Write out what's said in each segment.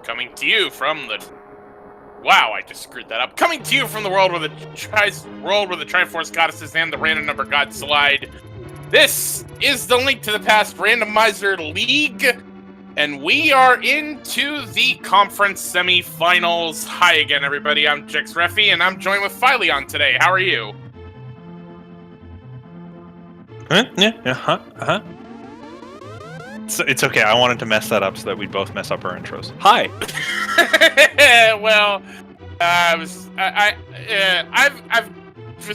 Coming to you from the... Wow, I just screwed that up. Coming to you from the world where the Triforce Goddesses and the Random Number Gods collide. This is the Link to the Past Randomizer League, and we are into the conference semifinals. Hi again, everybody. I'm Jix Reffi, and I'm joined with Phileon today. How are you? It's okay. I wanted to mess that up so that we'd both mess up our intros. Hi. Well, I was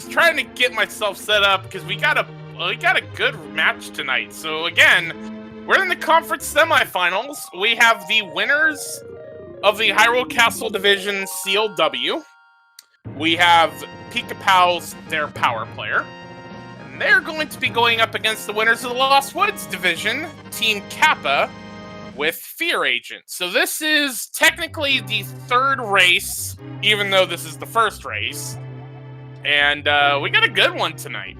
trying to get myself set up because we got a good match tonight. So again, we're in the conference semifinals. We have the winners of the Hyrule Castle Division Seal W. We have Pikapals, their power player. They're going to be going up against the winners of the Lost Woods Division, Team Kappa, with FEARAgent. So this is technically the third race, even though this is the first race. And we got a good one tonight.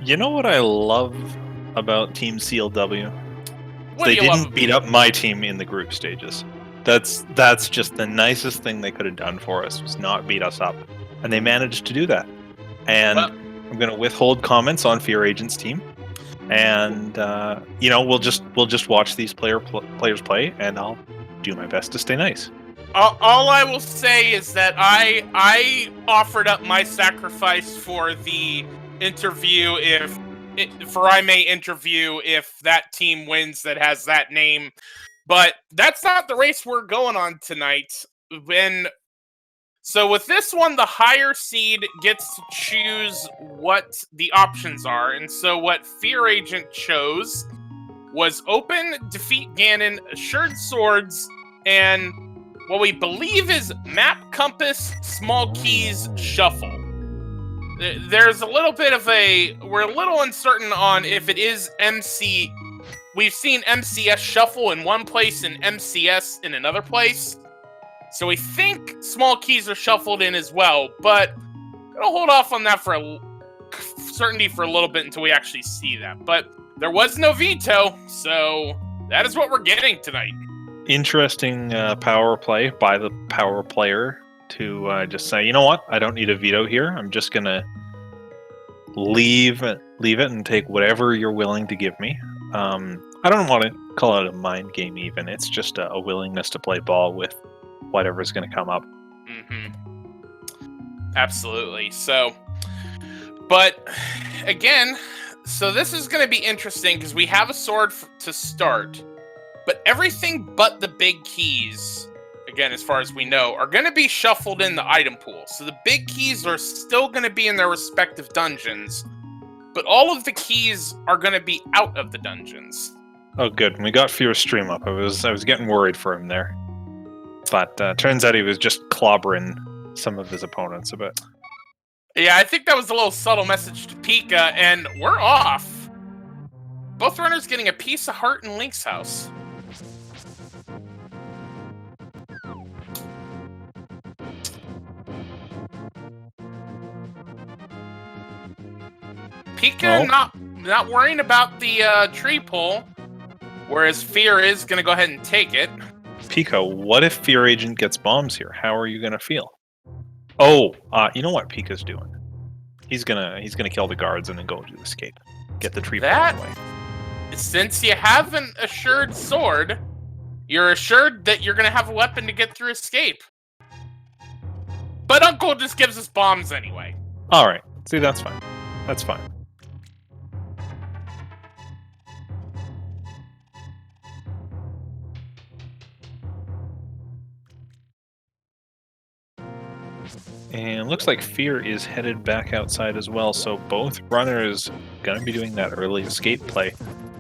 You know what I love about Team CLW? They didn't beat up my team in the group stages. That's just the nicest thing they could have done for us, was not beat us up. And they managed to do that. And... Well, I'm going to withhold comments on FEARAgent's team, and we'll just watch these players play, and I'll do my best to stay nice. All I will say is that I offered up my sacrifice for the interview I may interview if that team wins that has that name, but that's not the race we're going on tonight. So with this one, the higher seed gets to choose what the options are. And so what FEARAgent chose was Open, Defeat Ganon, Assured Swords, and what we believe is Map Compass, Small Keys, Shuffle. There's a little bit of we're a little uncertain on if it is MC. We've seen MCS Shuffle in one place and MCS in another place. So we think small keys are shuffled in as well, but I'm going to hold off on that for certainty for a little bit until we actually see that. But there was no veto, so that is what we're getting tonight. Interesting power play by the power player to just say, you know what, I don't need a veto here. I'm just going to leave it and take whatever you're willing to give me. I don't want to call it a mind game even. It's just a willingness to play ball with whatever's going to come up. Mm-hmm. Absolutely. So, but again, so this is going to be interesting because we have a sword to start, but everything but the big keys, again, as far as we know, are going to be shuffled in the item pool. So the big keys are still going to be in their respective dungeons, but all of the keys are going to be out of the dungeons. Oh, good. We got Fear's stream up. I was getting worried for him there. But turns out he was just clobbering some of his opponents a bit. Yeah, I think that was a little subtle message to Pika, and we're off. Both runners getting a piece of heart in Link's house. Pika not worrying about the tree pull, whereas Fear is going to go ahead and take it. Pico, what if FEARAgent gets bombs here? How are you gonna feel? Oh, you know what Pika's doing? He's gonna kill the guards and then go to escape. Get the tree away. Since you have an assured sword, you're assured that you're gonna have a weapon to get through escape. But Uncle just gives us bombs anyway. All right. See, that's fine. That's fine. And looks like Fear is headed back outside as well, so both runners going to be doing that early escape play.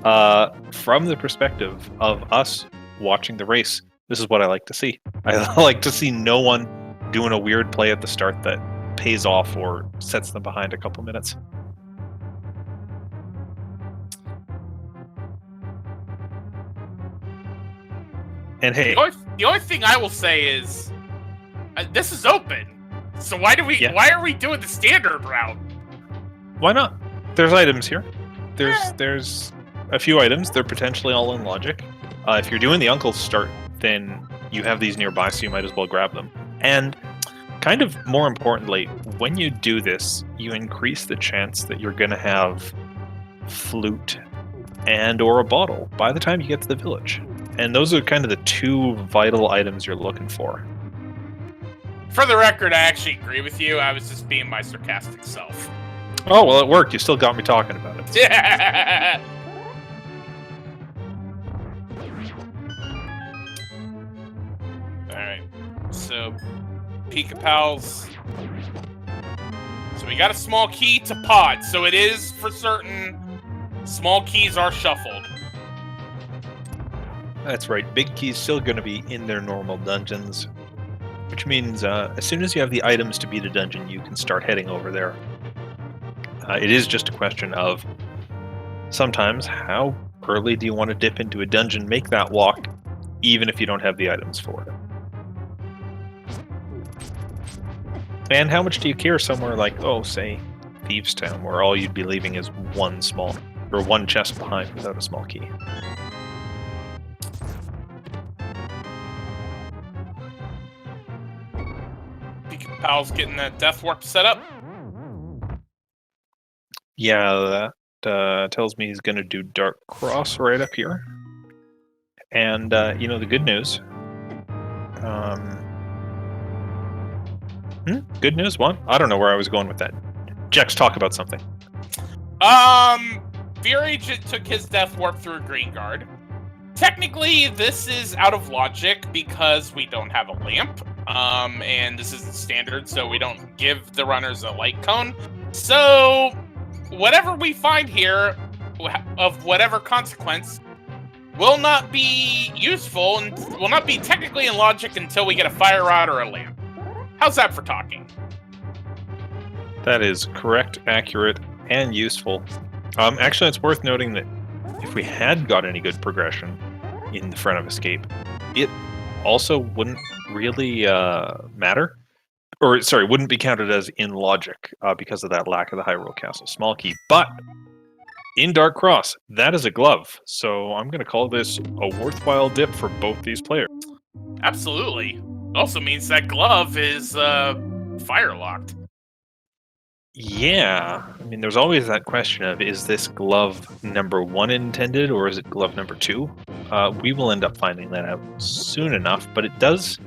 From the perspective of us watching the race, this is what I like to see. I like to see no one doing a weird play at the start that pays off or sets them behind a couple minutes. And hey... The only thing I will say is, this is open. So why are we doing the standard route? Why not? There's items here. There's a few items. They're potentially all in logic. If you're doing the Uncle start, then you have these nearby, so you might as well grab them. And kind of more importantly, when you do this, you increase the chance that you're going to have flute and or a bottle by the time you get to the village. And those are kind of the two vital items you're looking for. For the record, I actually agree with you. I was just being my sarcastic self. Oh, well, it worked. You still got me talking about it. Yeah. Alright. So, Pikapals. So we got a small key to pod. So it is for certain small keys are shuffled. That's right. Big Key's still going to be in their normal dungeons, which means as soon as you have the items to beat a dungeon, you can start heading over there. It is just a question of sometimes how early do you want to dip into a dungeon, make that walk, even if you don't have the items for it. And how much do you care somewhere like, oh, say, Thieves' Town, where all you'd be leaving is one chest behind without a small key? Pikapals getting that death warp set up. Yeah, that tells me he's going to do Dark Cross right up here. And, the good news... good news? What? I don't know where I was going with that. Jex, talk about something. FEARAgent took his death warp through a green guard. Technically, this is out of logic because we don't have a lamp. And this isn't standard, so we don't give the runners a light cone. So... whatever we find here, of whatever consequence, will not be useful and will not be technically in logic until we get a fire rod or a lamp. How's that for talking? That is correct, accurate, and useful. Actually, it's worth noting that if we had got any good progression in the front of escape, it also wouldn't really matter. Or, sorry, wouldn't be counted as in logic because of that lack of the Hyrule Castle small key. But in Dark Cross, that is a glove. So I'm going to call this a worthwhile dip for both these players. Absolutely. Also means that glove is fire locked. Yeah. I mean, there's always that question of, is this glove number 1 intended or is it glove number 2? We will end up finding that out soon enough, but it does,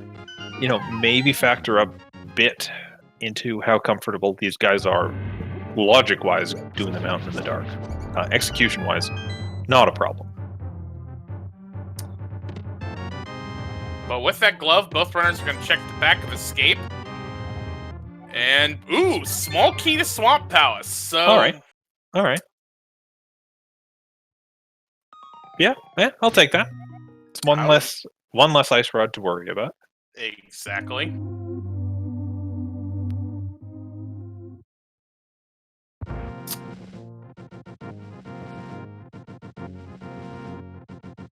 maybe factor up bit into how comfortable these guys are logic-wise doing the mountain in the dark. Execution-wise, not a problem. But with that glove, both runners are going to check the back of escape. And, ooh, small key to Swamp Palace. So, All right. Yeah, I'll take that. It's one less ice rod to worry about. Exactly.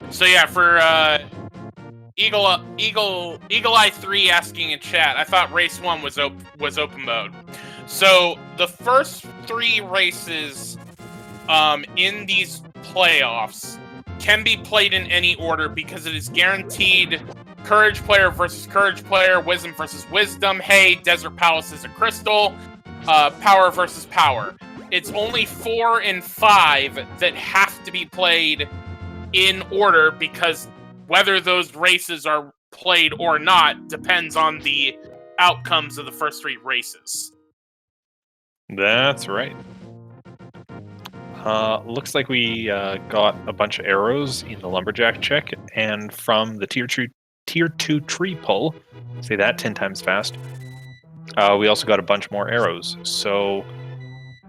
So yeah, for Eagle Eye 3 asking in chat, I thought race 1 was open mode. So the first 3 races in these playoffs can be played in any order because it is guaranteed courage player versus courage player, wisdom versus wisdom, hey, desert palace is a crystal, power versus power. It's only 4 and 5 that have to be played in order because whether those races are played or not depends on the outcomes of the first 3 races. That's right. Looks like we got a bunch of arrows in the lumberjack check, and from the tier 2 tree pull, say that 10 times fast, we also got a bunch more arrows. So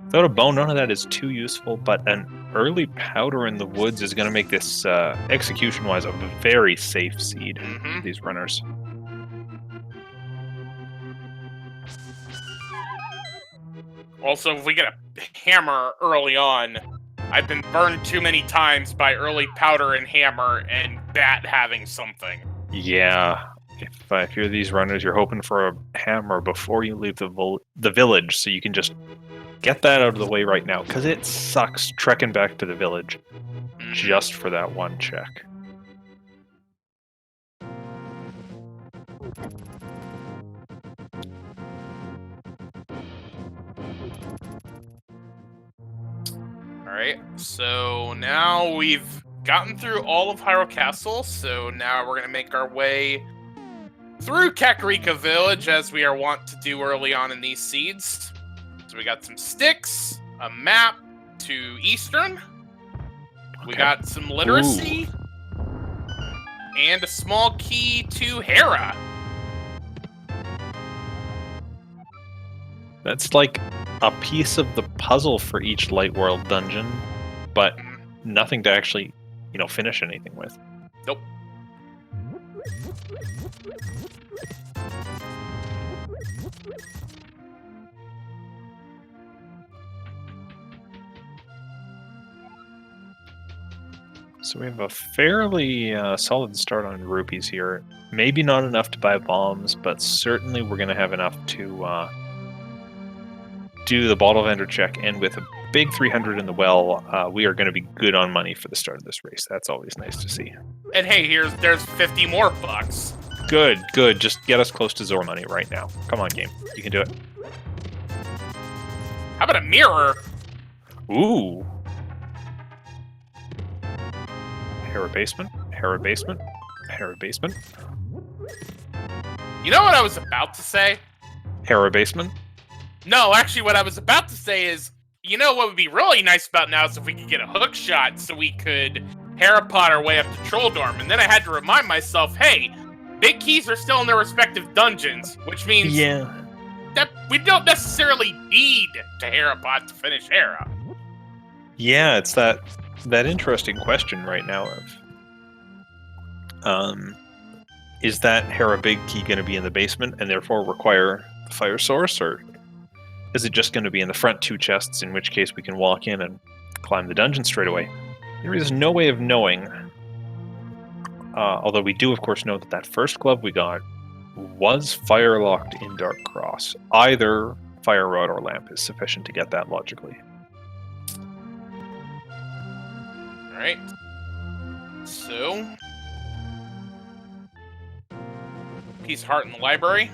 without a bow, none of that is too useful, but an early powder in the woods is going to make this, execution-wise, a very safe seed for these runners. Also, if we get a hammer early on, I've been burned too many times by early powder and hammer and bat having something. Yeah, if you're these runners, you're hoping for a hammer before you leave the village, so you can just get that out of the way right now, because it sucks trekking back to the village just for that one check. Alright, so now we've gotten through all of Hyrule Castle, so now we're going to make our way through Kakariko Village, as we are wont to do early on in these seeds. So we got some sticks, a map to Eastern, we got some literacy, and a small key to Hera. That's like a piece of the puzzle for each Light World dungeon, but nothing to actually, finish anything with. Nope. So we have a fairly solid start on rupees here. Maybe not enough to buy bombs, but certainly we're going to have enough to do the bottle vendor check, and with a big 300 in the well, we are going to be good on money for the start of this race. That's always nice to see. And hey, there's 50 more bucks. Good. Just get us close to Zor money right now. Come on, game. You can do it. How about a mirror? Ooh. Hera basement. You know what I was about to say? Hera basement. No, actually, what I was about to say is, what would be really nice about now is if we could get a hook shot so we could Harapod our way up to Trolldorm. And then I had to remind myself, hey, big keys are still in their respective dungeons, which means that we don't necessarily need to Harapod to finish Hera. Yeah, it's that interesting question right now of, is that Hera big key going to be in the basement and therefore require the fire source, or is it just going to be in the front two chests, in which case we can walk in and climb the dungeon straight away? There is no way of knowing, although we do, of course, know that first glove we got was fire-locked in Dark Cross. Either fire rod or lamp is sufficient to get that logically. Alright. So, piece of heart in the library.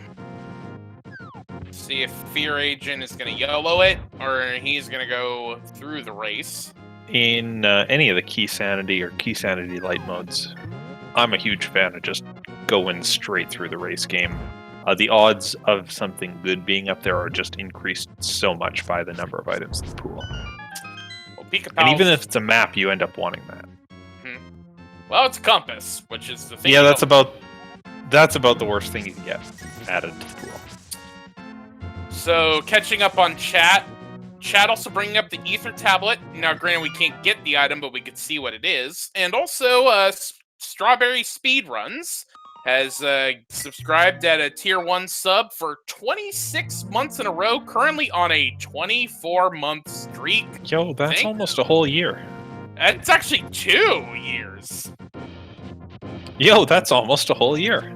See if FEARAgent is going to YOLO it, or he's going to go through the race. In any of the key sanity or key sanity light modes, I'm a huge fan of just going straight through the race game. The odds of something good being up there are just increased so much by the number of items in the pool. Well, Pikapals, and even if it's a map, you end up wanting that. Well, it's a compass, which is the thing. Yeah, that's about the worst thing you can get added to the pool. So, catching up on chat also bringing up the Ether Tablet. Now, granted, we can't get the item, but we could see what it is. And also, Strawberry Speedruns has subscribed at a Tier 1 sub for 26 months in a row, currently on a 24-month streak. Yo, that's almost a whole year. It's actually 2 years. Yo, that's almost a whole year.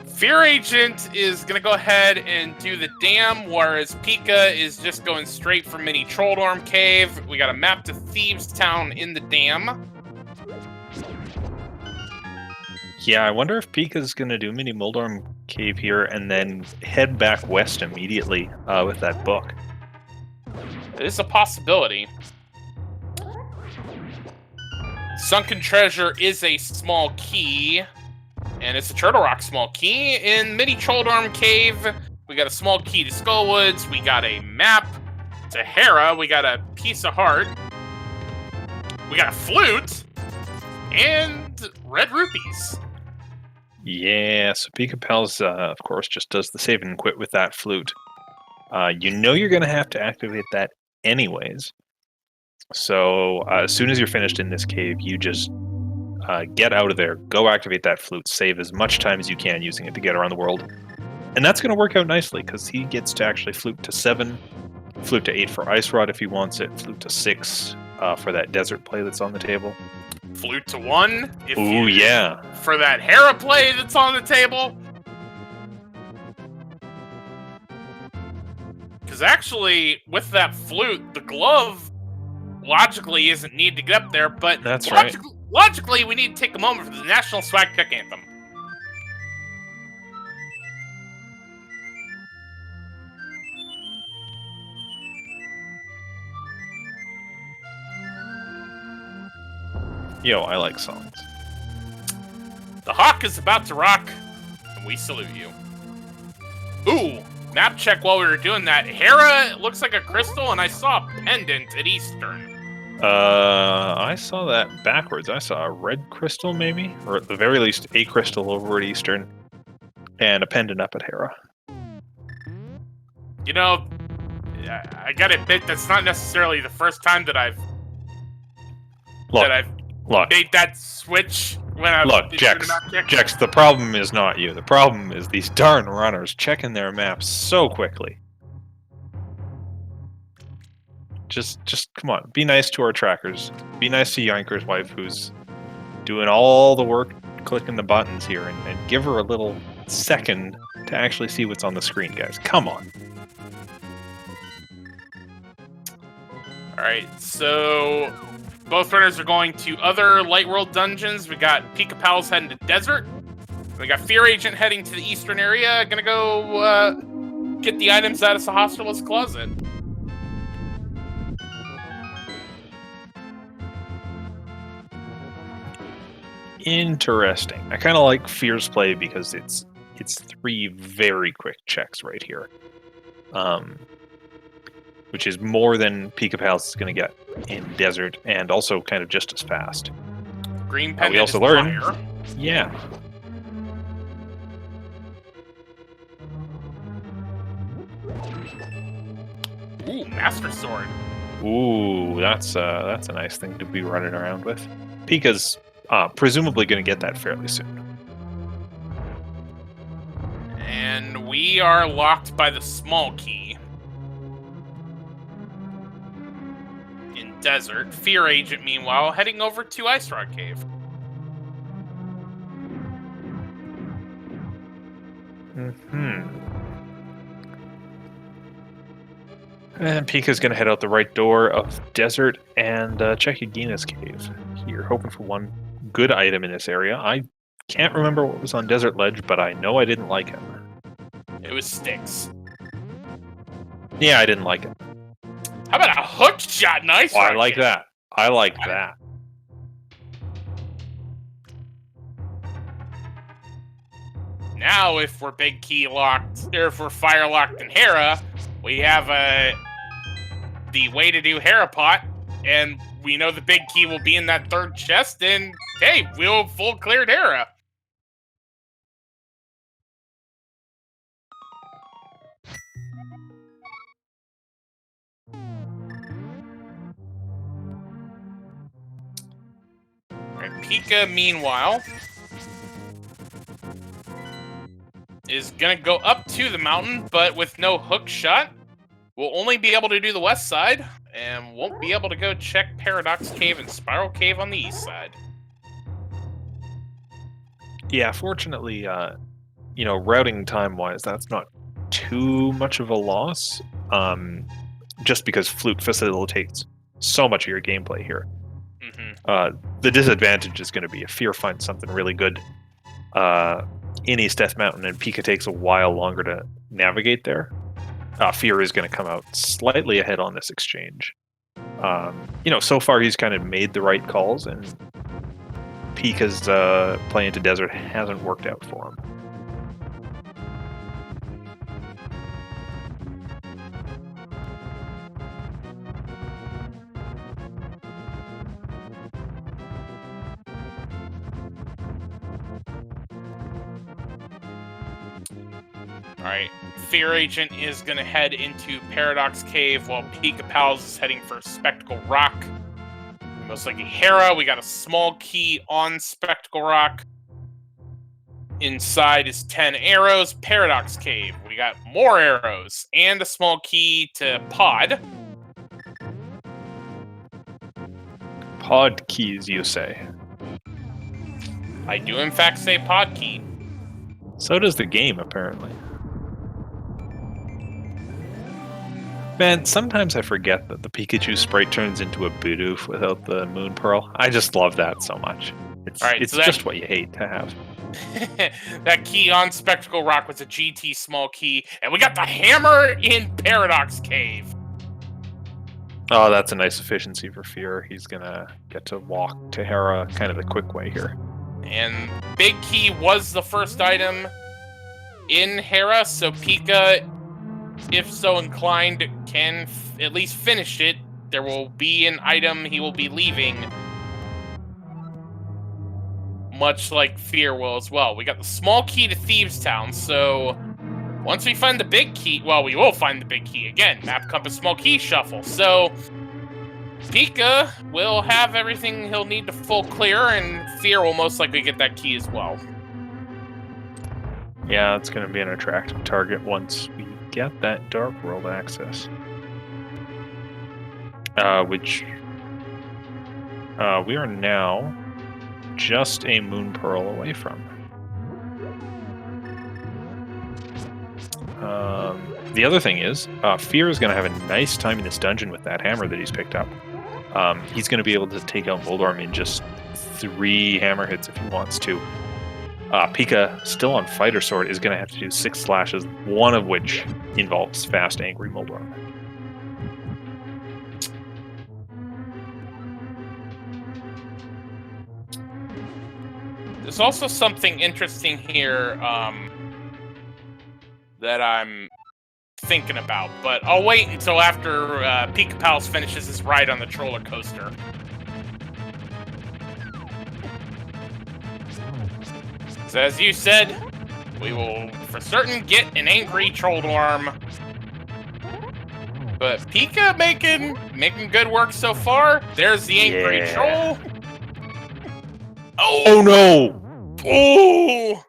FEARAgent is going to go ahead and do the dam, whereas Pika is just going straight for Mini Trolldorm Cave. We got a map to Thieves Town in the dam. Yeah, I wonder if Pika's going to do Mini Moldorm Cave here and then head back west immediately with that book. It is a possibility. Sunken Treasure is a small key. And it's a Turtle Rock small key. In Mini Trolldorm Cave, we got a small key to Skullwoods. We got a map to Hera. We got a piece of heart. We got a flute. And red rupees. Yeah, so Pikapals, of course, just does the save and quit with that flute. You know you're going to have to activate that anyways. So as soon as you're finished in this cave, you just get out of there, go activate that flute, save as much time as you can using it to get around the world. And that's going to work out nicely, because he gets to actually flute to 7, flute to 8 for Ice Rod if he wants it, flute to 6 for that desert play that's on the table. Flute to 1. Ooh, yeah. For that Hera play that's on the table. Because actually, with that flute, the glove logically isn't needed to get up there, but that's logically, we need to take a moment for the National Swag Check Anthem. Yo, I like songs. The Hawk is about to rock, and we salute you. Ooh, map check while we were doing that. Hera looks like a crystal, and I saw a pendant at Eastern. I saw that backwards. I saw a red crystal, maybe? Or at the very least, a crystal over at Eastern, and a pendant up at Hera. You know, I gotta admit, that's not necessarily the first time that I've made that switch when I've been doing a map check. Jex, the problem is not you. The problem is these darn runners checking their maps so quickly. Just come on. Be nice to our trackers. Be nice to Yanker's wife, who's doing all the work, clicking the buttons here, and give her a little second to actually see what's on the screen, guys. Come on. Alright, so both runners are going to other Light World dungeons. We got Pikapals heading to Desert. We got FEARAgent heading to the Eastern area. Gonna go get the items out of Sahasrala's closet. Interesting. I kind of like Fear's play because it's 3 very quick checks right here, which is more than Pikapals is going to get in Desert, and also kind of just as fast. Green pendant. We also learn, yeah. Ooh, Master Sword. Ooh, that's a nice thing to be running around with. Pika's presumably going to get that fairly soon. And we are locked by the small key. In Desert. FEARAgent, meanwhile, heading over to Ice Rock Cave. And Pika's going to head out the right door of Desert and check Yagina's cave. Here, hoping for one good item in this area. I can't remember what was on Desert Ledge, but I know I didn't like it. It was Styx. Yeah, I didn't like it. How about a hook shot? Nice. Oh, I like that. I like that. Now, if we're big key locked, or if we're fire locked in Hera, we have the way to do Hera pot, and we know the big key will be in that third chest, and hey, we'll full cleared Hera. Alright, Pika, meanwhile, is gonna go up to the mountain, but with no hook shot. We'll only be able to do the west side, and won't be able to go check Paradox Cave and Spiral Cave on the east side. Yeah, fortunately, routing time-wise, that's not too much of a loss, just because Fluke facilitates so much of your gameplay here. The disadvantage is going to be if Fear finds something really good in East Death Mountain, and Pika takes a while longer to navigate there. Fear is going to come out slightly ahead on this exchange. So far he's kind of made the right calls, and Pika's play into Desert hasn't worked out for him. Alright, FEARAgent is going to head into Paradox Cave while Pikapals is heading for Spectacle Rock. Most likely Hera. We got a small key on Spectacle Rock. Inside is 10 arrows. Paradox Cave. We got more arrows and a small key to Pod. Pod keys, you say? I do in fact say Pod key. So does the game, apparently. Man, sometimes I forget that the Pikachu sprite turns into a Bidoof without the Moon Pearl. I just love that so much. It's so that- just what you hate to have. That key on Spectacle Rock was a GT small key, and we got the hammer in Paradox Cave. Oh, that's a nice efficiency for Fear. He's gonna get to walk to Hera kind of the quick way here. And Big Key was the first item in Hera, so Pika, if so inclined, can at least finish it. There will be an item he will be leaving, much like Fear will as well. We got the small key to Thieves Town, so once we find the big key, well, we will find the big key again. Map compass small key shuffle. So Pika will have everything he'll need to full clear, and Fear will most likely get that key as well. Yeah, it's going to be an attractive target once we get that Dark World access. Which we are now just a Moon Pearl away from. The other thing is, Fear is going to have a nice time in this dungeon with that hammer that he's picked up. He's going to be able to take out Moldorm in just 3 hammer hits if he wants to. Pika, still on Fighter Sword, is going to have to do 6 slashes, one of which involves fast, angry Moldorm. There's also something interesting here that I'm thinking about, but I'll wait until after Pikapals finishes his ride on the roller coaster. So as you said, we will for certain get an angry Trolldorm. But Pika making good work so far. There's the angry troll. Oh no! Oh!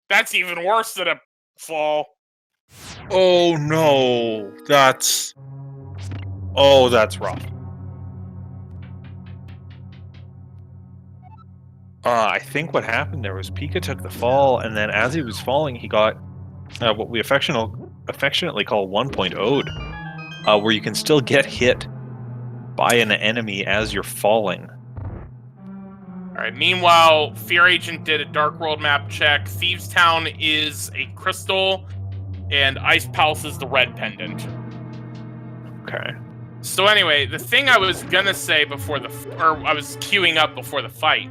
That's even worse than a fall. Oh no! That's rough. I think what happened there was Pika took the fall, and then as he was falling, he got what we affectionately call 1.0'd, where you can still get hit by an enemy as you're falling. Alright, meanwhile, FEARAgent did a Dark World map check. Thieves Town is a crystal, and Ice Palace is the red pendant. Okay. So anyway, the thing I was gonna say before I was queuing up before the fight.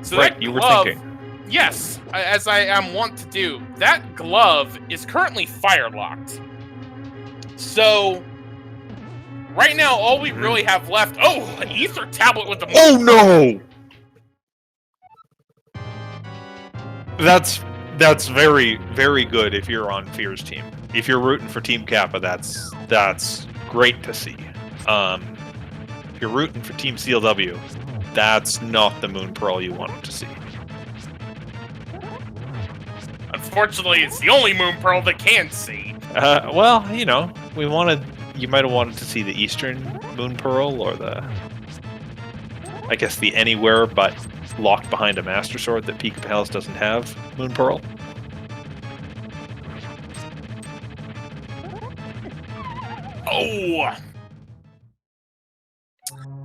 So right, that you glove, were thinking. Yes, as I am wont to do. That glove is currently fire locked. So right now, all we really have left. Oh, an ether tablet with the. Oh no! That's very, very good if you're on Fear's team. If you're rooting for Team Kappa, that's great to see. If you're rooting for Team CLW, that's not the Moon Pearl you wanted to see. Unfortunately, it's the only Moon Pearl they can see. Well, you know, you might have wanted to see the Eastern Moon Pearl, or I guess the anywhere but locked behind a Master Sword that Pikapals doesn't have Moon Pearl. Oh!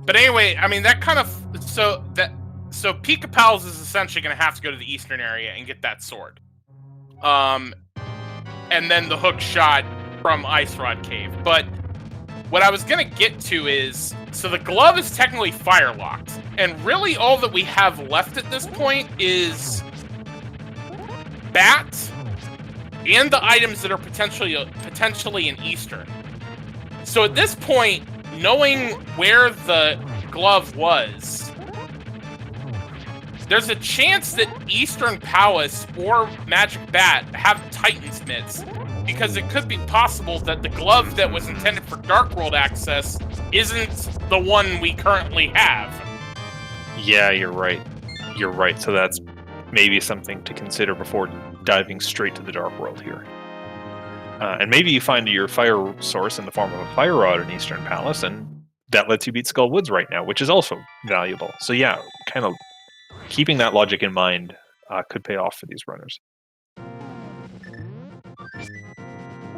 But anyway, I mean, that kind of... So Pikapals is essentially going to have to go to the eastern area and get that sword. And then the hook shot from Ice Rod Cave. But what I was going to get to is... So the glove is technically fire locked. And really all that we have left at this point is... Bat and the items that are potentially in eastern. So at this point, knowing where the glove was, there's a chance that Eastern Palace or Magic Bat have Titan's mitts, because it could be possible that the glove that was intended for Dark World access isn't the one we currently have. Yeah, you're right. You're right. So that's maybe something to consider before diving straight to the Dark World here. And maybe you find your fire source in the form of a fire rod in Eastern Palace, and that lets you beat Skull Woods right now, which is also valuable. So yeah, kind of keeping that logic in mind could pay off for these runners.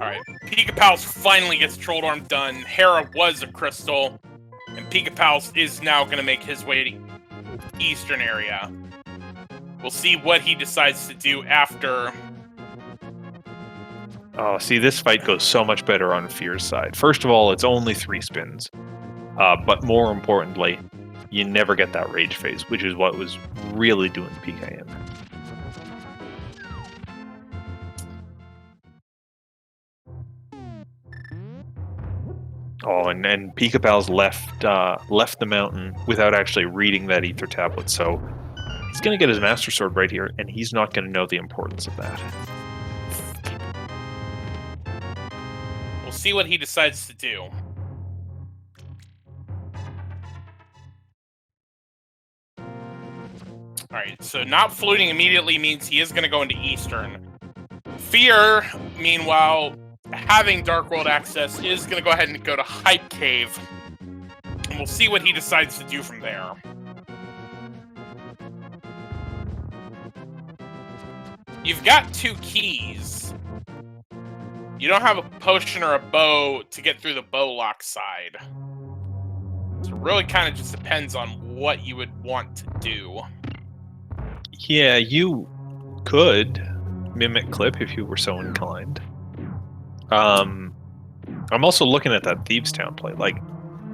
Alright, Pikapals finally gets Troll Arm done. Hera was a crystal, and Pikapals is now going to make his way to Eastern area. We'll see what he decides to do after. Oh, see, this fight goes so much better on Fear's side. First of all, it's only 3 spins. But more importantly, you never get that rage phase, which is what was really doing PK in. Oh, and Pikapals left the mountain without actually reading that ether tablet, so he's going to get his Master Sword right here, and he's not going to know the importance of that. We'll see what he decides to do. Alright, so not fluting immediately means he is going to go into Eastern. Fear, meanwhile, having Dark World access, is going to go ahead and go to Hype Cave. And we'll see what he decides to do from there. You've got 2 keys. You don't have a potion or a bow to get through the bow lock side. So it really kind of just depends on what you would want to do. Yeah, you could mimic Clip if you were so inclined. I'm also looking at that Thieves Town play. Like,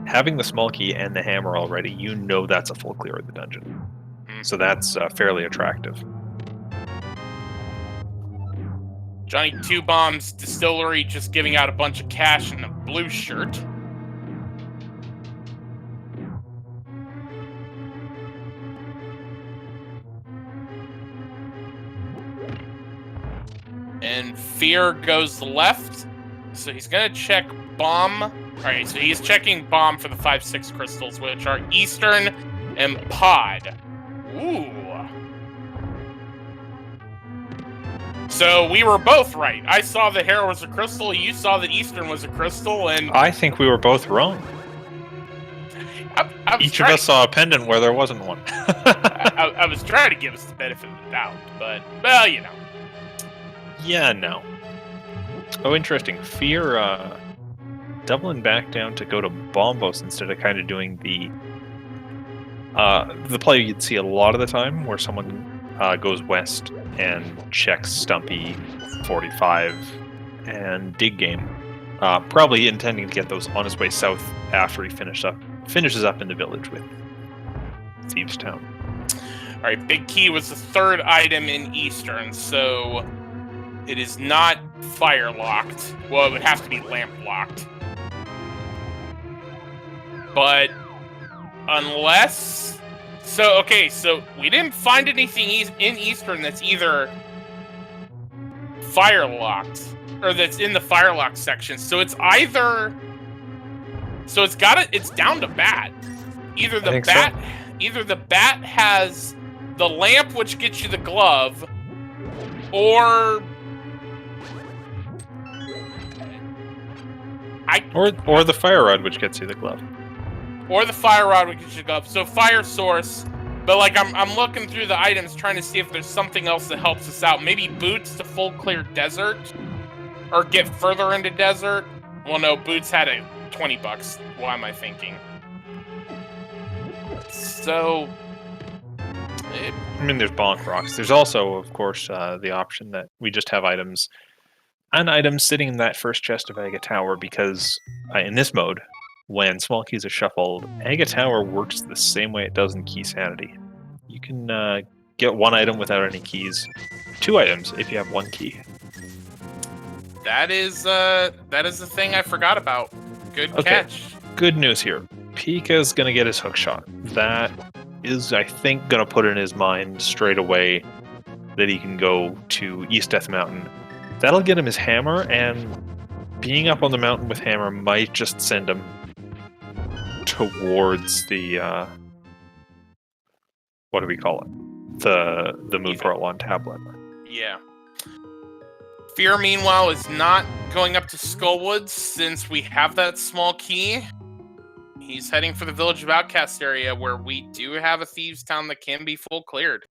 having the small key and the hammer already, you know that's a full clear of the dungeon. So that's fairly attractive. Johnny Two Bombs Distillery just giving out a bunch of cash in a blue shirt. And Fear goes left, so he's gonna check Bomb. Alright, so he's checking Bomb for the 5-6 crystals, which are Eastern and Pod. Ooh. So we were both right. I saw that Hera was a crystal, you saw that Eastern was a crystal, and... I think we were both wrong. Each of us saw a pendant where there wasn't one. I was trying to give us the benefit of the doubt, but, well, you know. Yeah, no. Oh, interesting. Fear, doubling back down to go to Bombos instead of kind of doing the play you'd see a lot of the time, where someone goes west and checks Stumpy, 45, and Dig Game. Probably intending to get those on his way south after he finishes up in the village with Thieves Town. Alright, Big Key was the 3rd item in Eastern, so it is not fire locked. Well, it would have to be lamp locked. But unless... So, okay, so we didn't find anything in Eastern that's either fire locked, or that's in the fire lock section. So it's either... So it's down to bat. Either the bat has the lamp, which gets you the glove, or... Or the fire rod, which gets you the glove. Or the fire rod, which gets you the glove. So fire source, but like I'm looking through the items, trying to see if there's something else that helps us out. Maybe boots to full clear desert, or get further into desert. Well, no, boots had a $20. What am I thinking? So, I mean, there's bonk rocks. There's also, of course, the option that we just have items sitting in that first chest of Aga Tower, because in this mode, when small keys are shuffled, Aga Tower works the same way it does in Key Sanity. You can get 1 item without any keys, 2 items if you have 1 key. That is the thing I forgot about. Good catch. Good news here. Pika's gonna get his hook shot. That is, I think, gonna put in his mind straight away that he can go to East Death Mountain. That'll get him his hammer, and being up on the mountain with hammer might just send him towards the what do we call it? The Moon Pearl on tablet. Yeah. Fear, meanwhile, is not going up to Skullwoods since we have that small key. He's heading for the Village of Outcasts area, where we do have a Thieves Town that can be full cleared.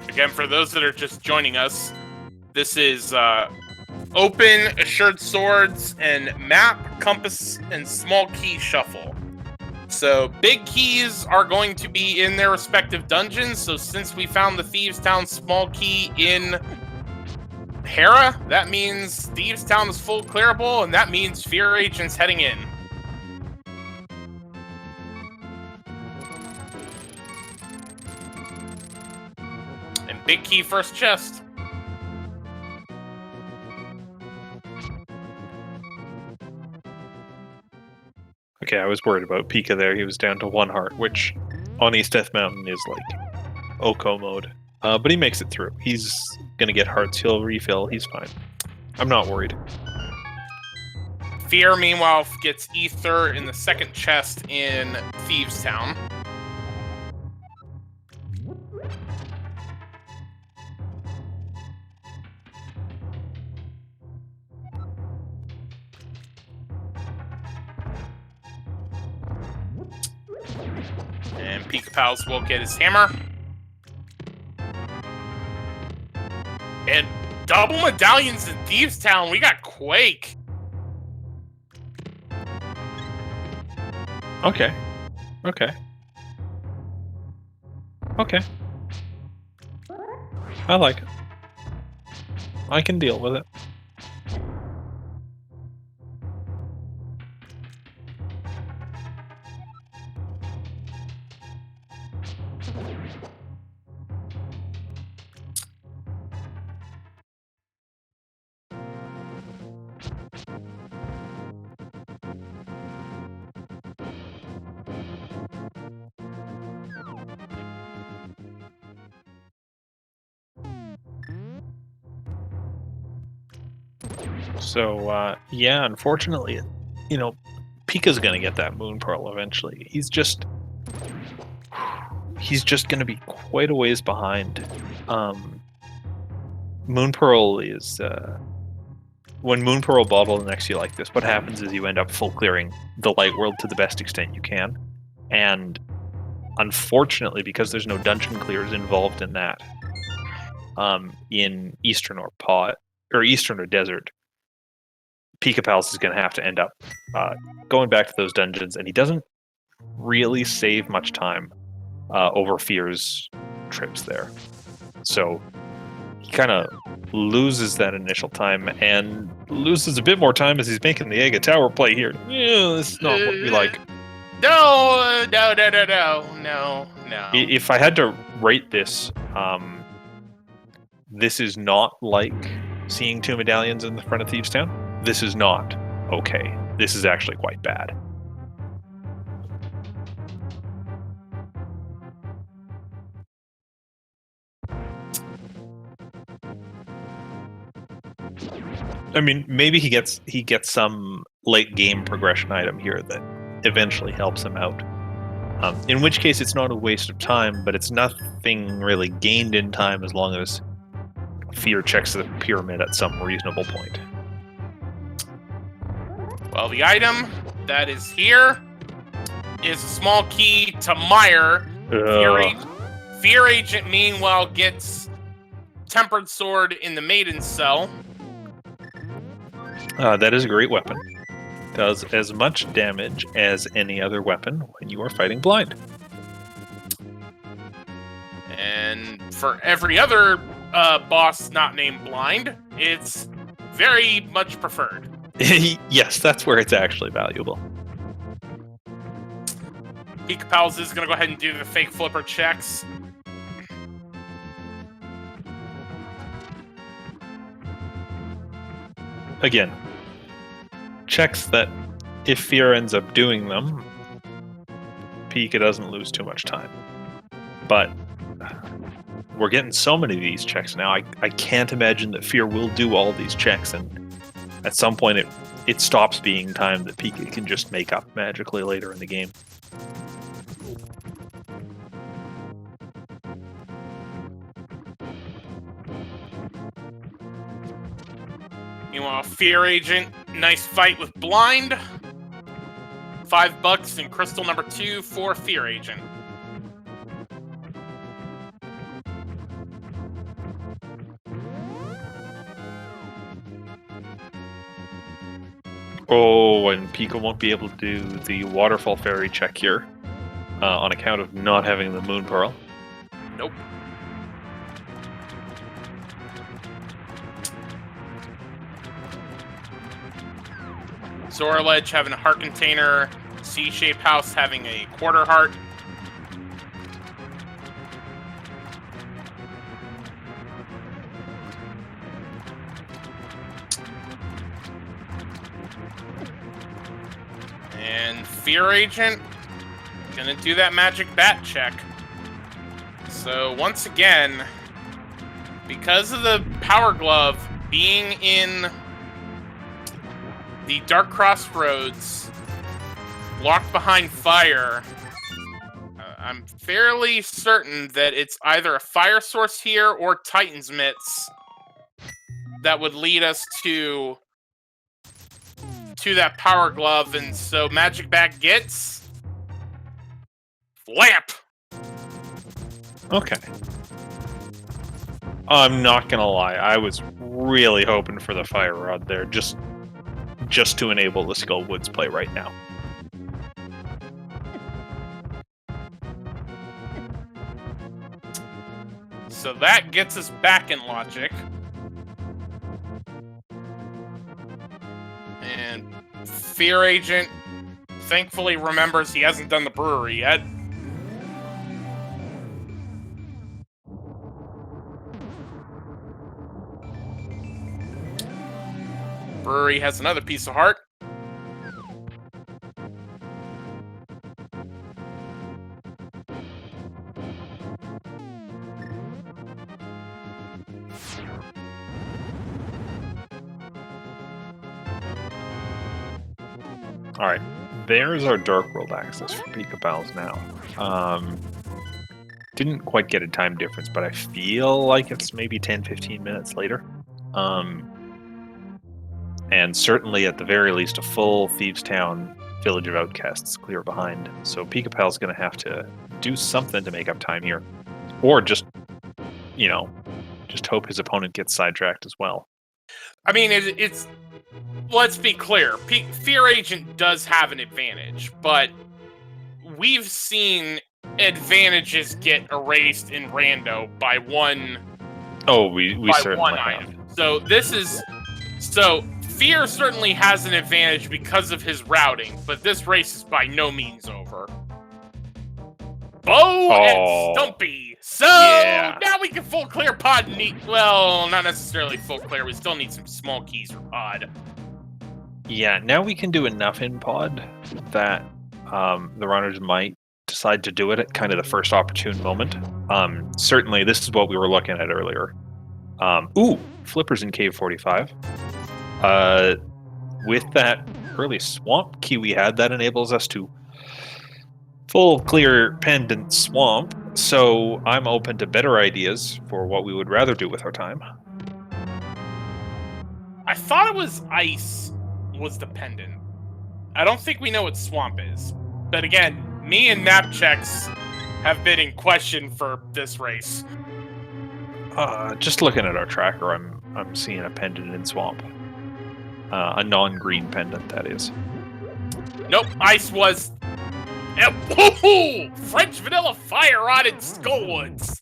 Again, for those that are just joining us, this is Open, assured swords, and map, compass, and small key shuffle. So big keys are going to be in their respective dungeons. So since we found the Thieves Town small key in Hera, that means Thieves Town is full clearable, and that means FEARAgent's heading in. And big key first chest. Okay, I was worried about Pika there. He was down to 1 heart, which on East Death Mountain is like Oko mode. But he makes it through. He's gonna get hearts. He'll refill. He's fine. I'm not worried. Fear, meanwhile, gets Ether in the second chest in Thieves Town. And Pikapals will get his hammer. And double medallions in Thieves Town. We got Quake. Okay. Okay. Okay. I like it. I can deal with it. So, yeah, unfortunately, you know, Pika's gonna get that Moon Pearl eventually. He's just gonna be quite a ways behind. Moon Pearl is, when Moon Pearl bottlenecks you like this, what happens is you end up full clearing the light world to the best extent you can. And unfortunately, because there's no dungeon clears involved in that, in Eastern or Desert, Pikapals is going to have to end up going back to those dungeons, and he doesn't really save much time over Fear's trips there. So he kind of loses that initial time and loses a bit more time as he's making the Ega Tower play here. Yeah, this is not what we like. No. If I had to rate this, this is not like seeing 2 medallions in the front of Thieves Town. This is not okay. This is actually quite bad. I mean, maybe he gets some late game progression item here that eventually helps him out. In which case, it's not a waste of time, but it's nothing really gained in time as long as Fear checks the pyramid at some reasonable point. Well, the item that is here is a small key to Meyer. FEARAgent, meanwhile, gets Tempered Sword in the Maiden Cell. That is a great weapon. Does as much damage as any other weapon when you are fighting blind. And for every other boss not named Blind, it's very much preferred. Yes, that's where it's actually valuable. Pikapals is going to go ahead and do the fake flipper checks. Again, checks that if Fear ends up doing them, Pika doesn't lose too much time. But we're getting so many of these checks now, I can't imagine that Fear will do all these checks, and at some point it stops being time that Pika can just make up magically later in the game. Meanwhile, FEARAgent, nice fight with Blind. $5 in crystal number 2 for FEARAgent. Oh, and Pika won't be able to do the waterfall fairy check here on account of not having the moon pearl. Nope. Zora Ledge having a heart container. C-shaped house having a quarter heart. And FEARAgent gonna do that magic bat check. So once again, because of the power glove being in the Dark Crossroads, locked behind fire, I'm fairly certain that it's either a fire source here or Titan's Mitts that would lead us to that power glove, and so Magic Bat gets lamp. Okay. I'm not gonna lie, I was really hoping for the fire rod there, just to enable the Skull Woods play right now. So that gets us back in logic. And FEARAgent thankfully remembers he hasn't done the brewery yet. Brewery has another piece of heart. Alright, there's our Dark World access for Pikapals now. Didn't quite get a time difference, but I feel like it's maybe 10-15 minutes later. And certainly at the very least a full Thieves Town Village of Outcasts clear behind. So Pikapal's going to have to do something to make up time here. Or just, just hope his opponent gets sidetracked as well. I mean, it's let's be clear. FEARAgent does have an advantage, but we've seen advantages get erased in Rando by one. Oh, we certainly one have. item. So Fear certainly has an advantage because of his routing, but this race is by no means over. Bo and Stumpy. So now we can full clear pod. Well, not necessarily full clear. We still need some small keys for pod. Yeah, now we can do enough in pod that the runners might decide to do it at kind of the first opportune moment. Certainly, this is what we were looking at earlier. Flippers in Cave 45. With that early swamp key we had, that enables us to full clear pendant swamp. So I'm open to better ideas for what we would rather do with our time. I thought it was ice was the pendant. I don't think we know what swamp is. But again, me and nap checks have been in question for this race. Just looking at our tracker, I'm seeing a pendant in swamp. A non-green pendant, that is. Nope, ice was French vanilla fire rod and Skullwoods.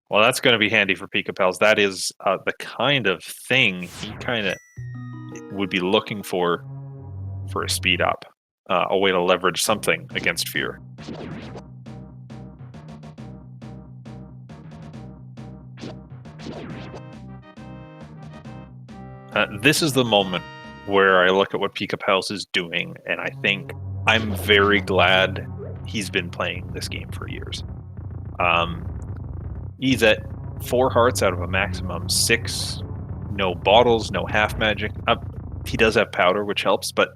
Well, that's going to be handy for Pikapals. That is the kind of thing he kind of would be looking for a speed up, a way to leverage something against fear. This is the moment where I look at what Pikapals is doing, and I think I'm very glad he's been playing this game for years. He's at 4 hearts out of a maximum 6. No bottles, no half magic. He does have powder, which helps, but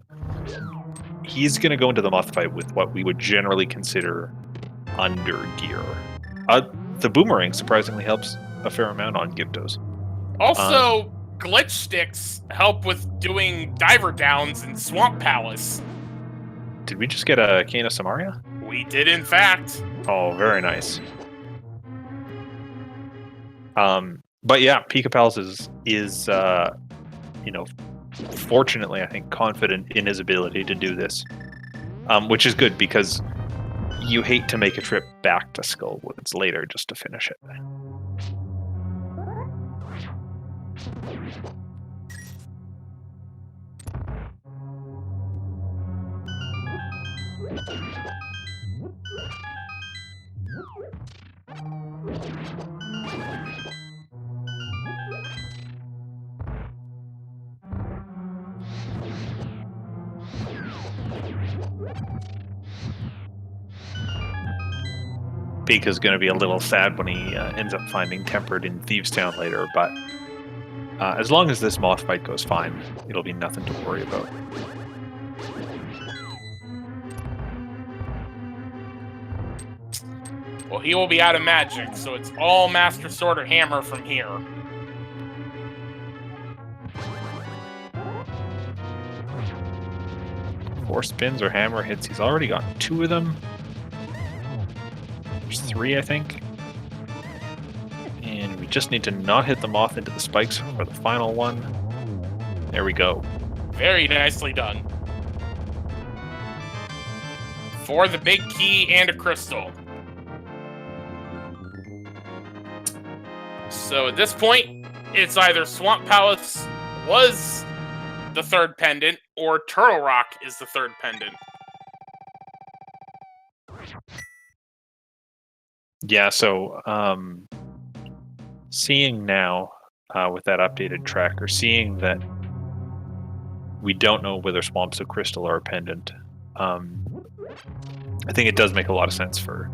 he's going to go into the moth fight with what we would generally consider under gear. The boomerang surprisingly helps a fair amount on Gyptos. Also, glitch sticks help with doing diver downs in Swamp Palace. Did we just get a Cane of Samaria? We did, in fact. Oh, very nice. But yeah, Pikapals is fortunately, I think, confident in his ability to do this, which is good because you hate to make a trip back to Skullwoods later just to finish it. Pika's going to be a little sad when he ends up finding Tempered in Thieves Town later, but as long as this moth fight goes fine, it'll be nothing to worry about. Well, he will be out of magic, so it's all Master Sword or Hammer from here. Four spins or hammer hits. He's already got 2 of them. There's 3, I think. And we just need to not hit the moth into the spikes for the final one. There we go. Very nicely done. For the big key and a crystal. So at this point, it's either Swamp Palace was the 3rd pendant, or Turtle Rock is the 3rd pendant. Yeah, so seeing now with that updated tracker, seeing that we don't know whether Swamp's a crystal or a pendant, I think it does make a lot of sense for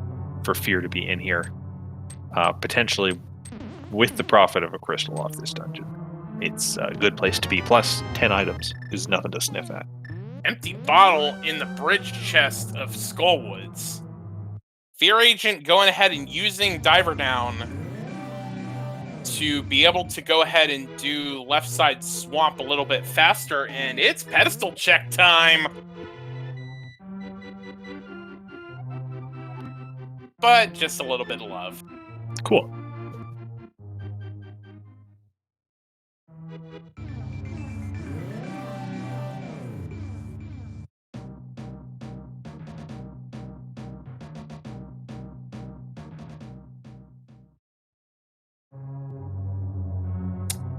Fear to be in here, potentially with the profit of a crystal off this dungeon. It's a good place to be. Plus, 10 items is nothing to sniff at. Empty bottle in the bridge chest of Skullwoods. FEARAgent going ahead and using Diver Down to be able to go ahead and do left side swamp a little bit faster, and it's pedestal check time! But just a little bit of love. Cool.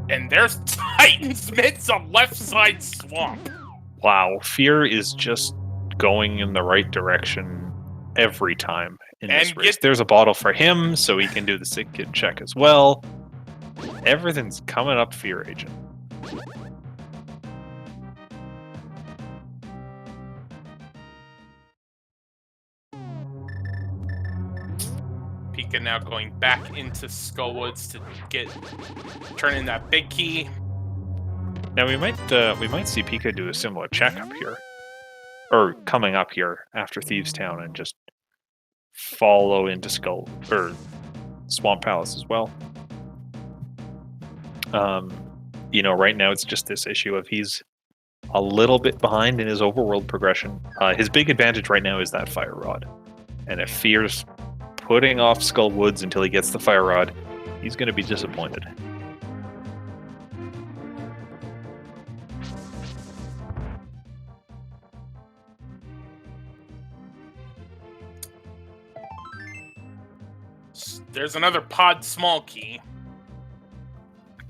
And there's Titan's Mitts on left side swamp. Wow, Fear is just going in the right direction every time in this race. There's a bottle for him, so he can do the sick kid check as well. Everything's coming up FEARAgent. Pika now going back into Skullwoods to turn in that big key. Now we might see Pika do a similar check up here, or coming up here after Thieves Town, and just follow into Swamp Palace as well. You know, right now it's just this issue of he's a little bit behind in his overworld progression. His big advantage right now is that Fire Rod, and if Fear's putting off Skullwoods until he gets the Fire Rod, he's going to be disappointed. There's another pod small key.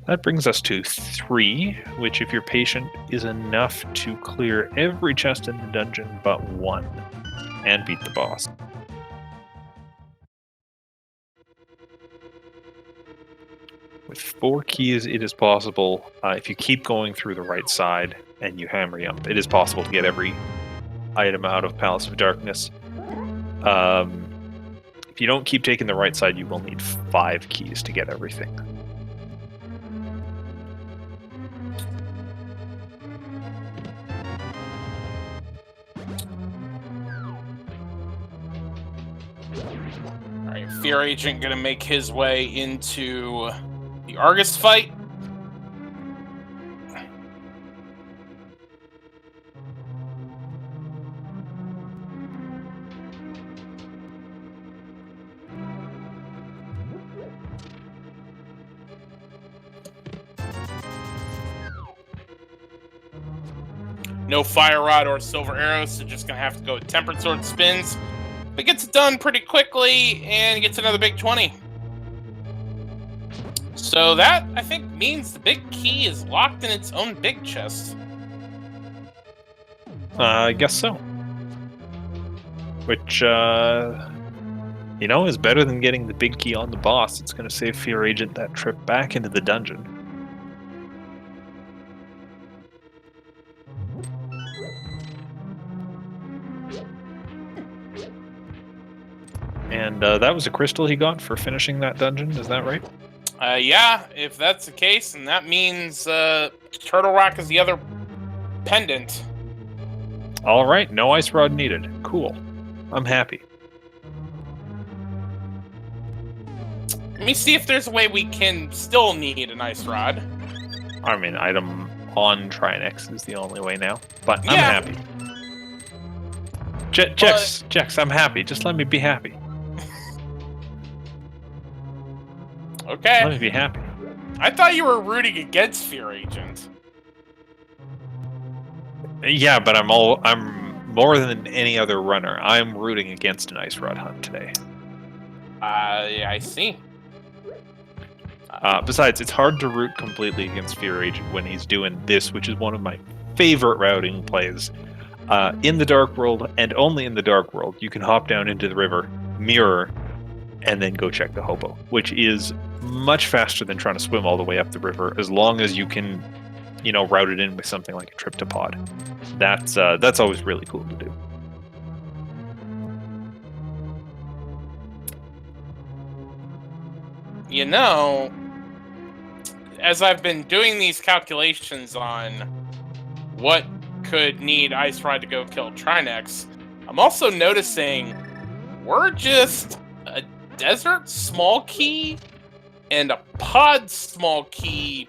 That brings us to 3, which, if you're patient, is enough to clear every chest in the dungeon but 1 and beat the boss. With 4 keys, it is possible, if you keep going through the right side and you hammer jump, it is possible to get every item out of Palace of Darkness. If you don't keep taking the right side, you will need 5 keys to get everything. Alright, FEARAgent gonna make his way into the Argus fight. No Fire Rod or Silver Arrow, so just gonna have to go with Tempered Sword spins. But gets it done pretty quickly and gets another big 20. So that, I think, means the big key is locked in its own big chest. I guess so. Which, you know, is better than getting the big key on the boss. It's going to save FEARAgent that trip back into the dungeon. And that was a crystal he got for finishing that dungeon, is that right? Yeah, if that's the case, and that means Turtle Rock is the other pendant. All right, no ice rod needed. Cool. I'm happy. Let me see if there's a way we can still need an ice rod. I mean, item on Trinex is the only way now, but I'm Yeah. happy. Jex, I'm happy. Just let me be happy. Okay. Let me be happy. I thought you were rooting against FEARAgent. Yeah, but I'm more than any other runner. I'm rooting against an ice rod hunt today. Yeah, I see. Besides, it's hard to root completely against FEARAgent when he's doing this, which is one of my favorite routing plays. In the Dark World, and only in the Dark World, you can hop down into the river, mirror, and then go check the hobo, which is much faster than trying to swim all the way up the river, as long as you can, you know, route it in with something like a trip to pod. That's always really cool to do. You know, as I've been doing these calculations on what could need Ice Rod to go kill Trinex, I'm also noticing we're just a desert small key and a pod small key,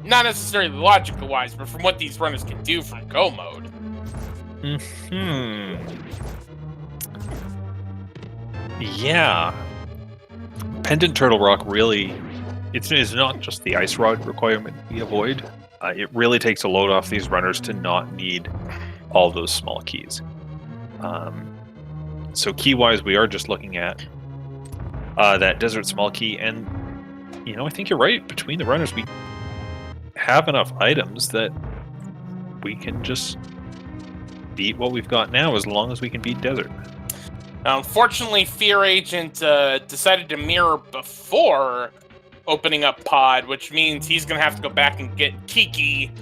not necessarily logical wise, but from what these runners can do from go mode. Yeah. Pendant Turtle Rock really, it's not just the ice rod requirement we avoid. It really takes a load off these runners to not need all those small keys. So key-wise, we are just looking at that desert small key, and you know, I think you're right. Between the runners, we have enough items that we can just beat what we've got now, as long as we can beat desert. Now, unfortunately, FEARAgent decided to mirror before opening up pod, which means he's going to have to go back and get Kiki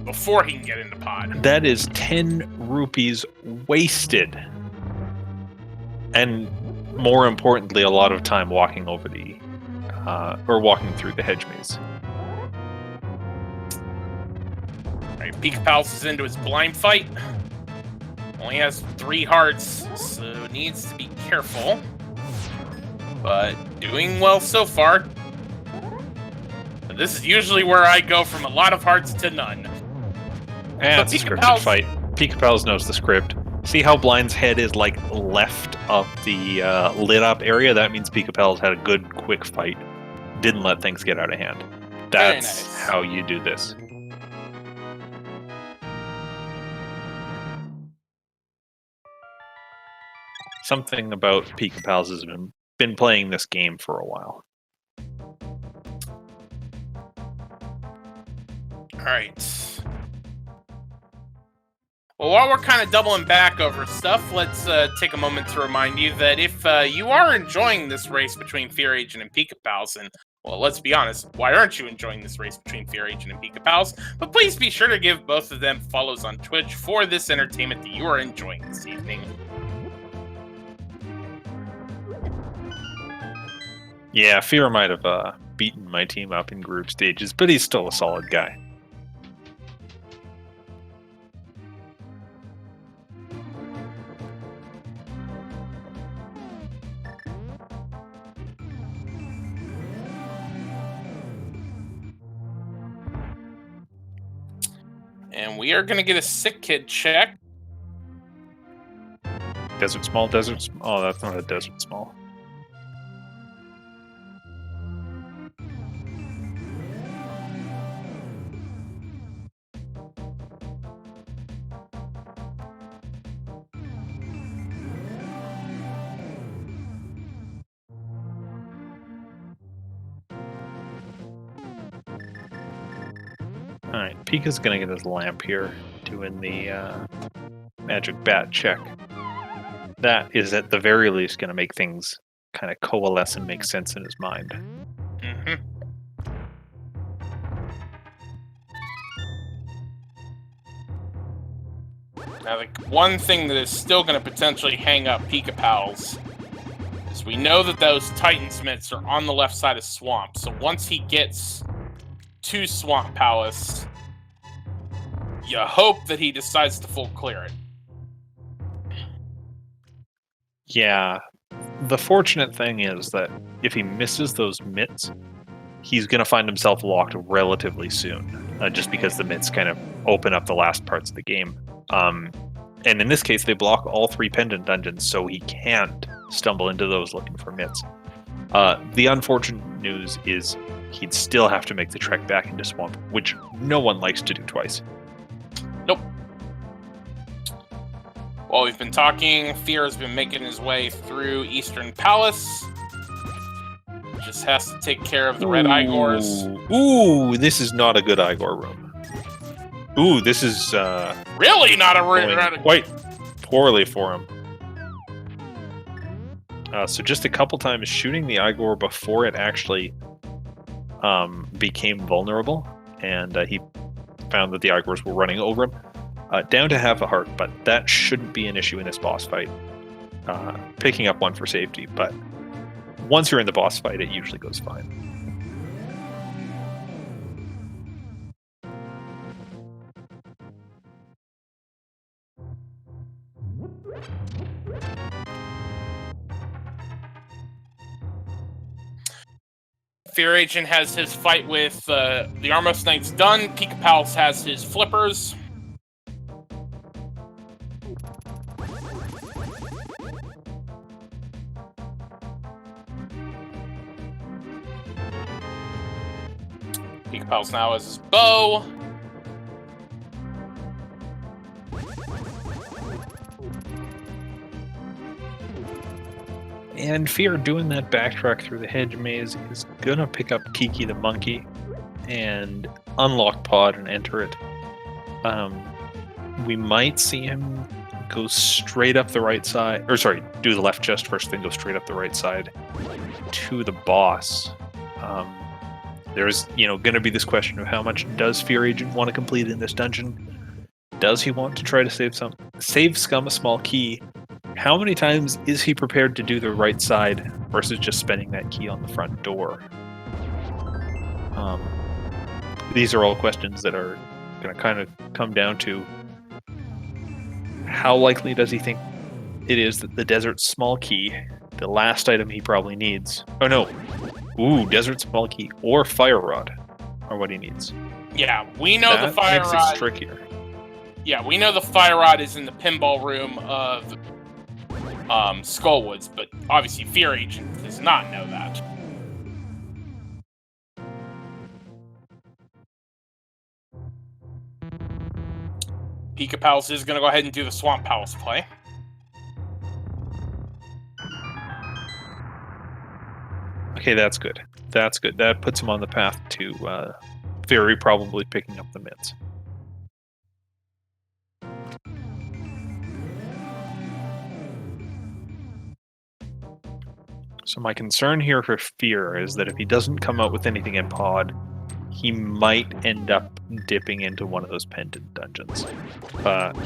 before he can get into pod. That is 10 rupees wasted. And more importantly, a lot of time walking over the, or walking through the hedge maze. Alright, Pikapals is into his blind fight. Only has 3 hearts, so needs to be careful. But doing well so far. This is usually where I go from a lot of hearts to none. And it's a scripted fight. Pikapals knows the script. See how Blind's head is like left of the lit up area? That means Pikapals had a good quick fight. Didn't let things get out of hand. That's nice. how you do this. Something about Pikapals has been playing this game for a while. Alright. Well, while we're kind of doubling back over stuff, let's take a moment to remind you that if you are enjoying this race between FEARAgent and Pikapals, and, well, let's be honest, why aren't you enjoying this race between FEARAgent and Pikapals? But please be sure to give both of them follows on Twitch for this entertainment that you are enjoying this evening. Yeah, Fear might have beaten my team up in group stages, but he's still a solid guy. And we are going to get a sick kid check. Desert small, desert small. Oh, that's not a desert small. Alright, Pika's gonna get his lamp here, doing the magic bat check. That is at the very least gonna make things kind of coalesce and make sense in his mind. Mm-hmm. Now, the one thing that is still going to potentially hang up Pikapals is we know that those Titan Smiths are on the left side of Swamp. So once he gets to Swamp Palace, you hope that he decides to full clear it. Yeah. The fortunate thing is that if he misses those mitts, he's going to find himself locked relatively soon, just because the mitts kind of open up the last parts of the game. And in this case, they block all 3 pendant dungeons, so he can't stumble into those looking for mitts. The unfortunate news is he'd still have to make the trek back into Swamp, which no one likes to do twice. Nope. While we've been talking, Fear has been making his way through Eastern Palace. Just has to take care of the red Igors. Ooh, this is not a good Igor room. Ooh, this is Really not a going quite poorly for him. So just a couple times shooting the Igor before it actually became vulnerable, and he found that the Igors were running over him. Down to half a heart, but that shouldn't be an issue in this boss fight. Picking up 1 for safety, but once you're in the boss fight, it usually goes fine. FEARAgent has his fight with the Armos Knights done. Pikapals has his flippers. Pikapals now has his bow. And Fear doing that backtrack through the hedge maze is gonna pick up Kiki the monkey and unlock Pod and enter it. We might see him go straight up the right side, or sorry, do the left chest first, then go straight up the right side to the boss. There's, going to be this question of how much does FEARAgent want to complete in this dungeon? Does he want to try to save Scum a small key? How many times is he prepared to do the right side versus just spending that key on the front door? These are all questions that are going to kind of come down to how likely does he think it is that the Desert Small Key, the last item he probably needs... Oh no! Ooh, Desert Small Key or Fire Rod are what he needs. Yeah, we know the Fire Rod... That makes it trickier. Yeah, we know the Fire Rod is in the pinball room of Skullwoods, but obviously FEARAgent does not know that. Pikapals is going to go ahead and do the Swamp Palace play. Okay, that's good. That's good. That puts him on the path to very probably picking up the mitts. So my concern here for Fear is that if he doesn't come out with anything in Pod, he might end up dipping into one of those pendant dungeons.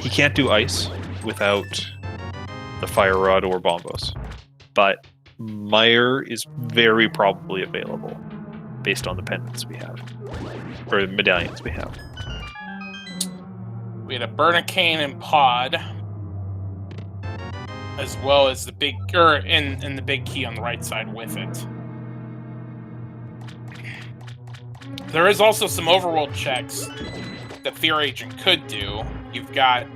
He can't do ice without the Fire Rod or Bombos, but Mire is very probably available based on the pendants we have, or the medallions we have. We had a Burnacane and Pod, as well as the big, and the big key on the right side with it. There is also some overworld checks that FEARAgent could do. You've got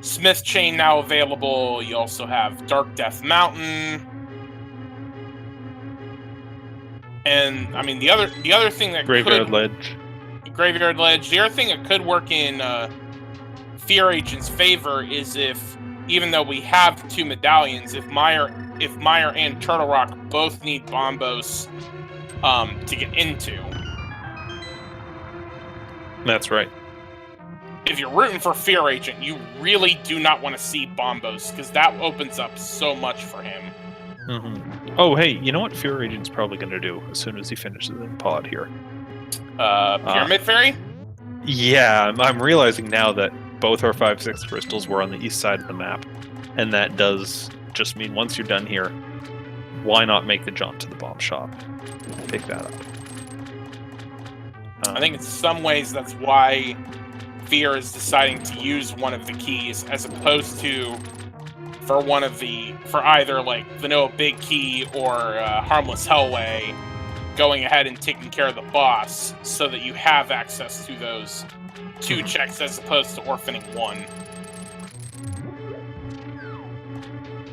Smith Chain now available. You also have Dark Death Mountain. And I mean the other thing that Graveyard Ledge. Graveyard Ledge. The other thing that could work in FEARAgent's favor is if, even though we have 2 medallions, if Mire and Turtle Rock both need Bombos to get into. That's right. If you're rooting for FEARAgent, you really do not want to see Bombos, because that opens up so much for him. Mm-hmm. Oh, hey, you know what FEARAgent's probably going to do as soon as he finishes in pod here? Pyramid Fairy? Yeah, I'm realizing now that both our 5/6 crystals were on the east side of the map. And that does just mean once you're done here, why not make the jump to the bomb shop? Pick that up. I think in some ways that's why Fear is deciding to use one of the keys as opposed to for either like Vanilla Big Key or Harmless Hellway, going ahead and taking care of the boss so that you have access to those 2 checks as opposed to orphaning 1.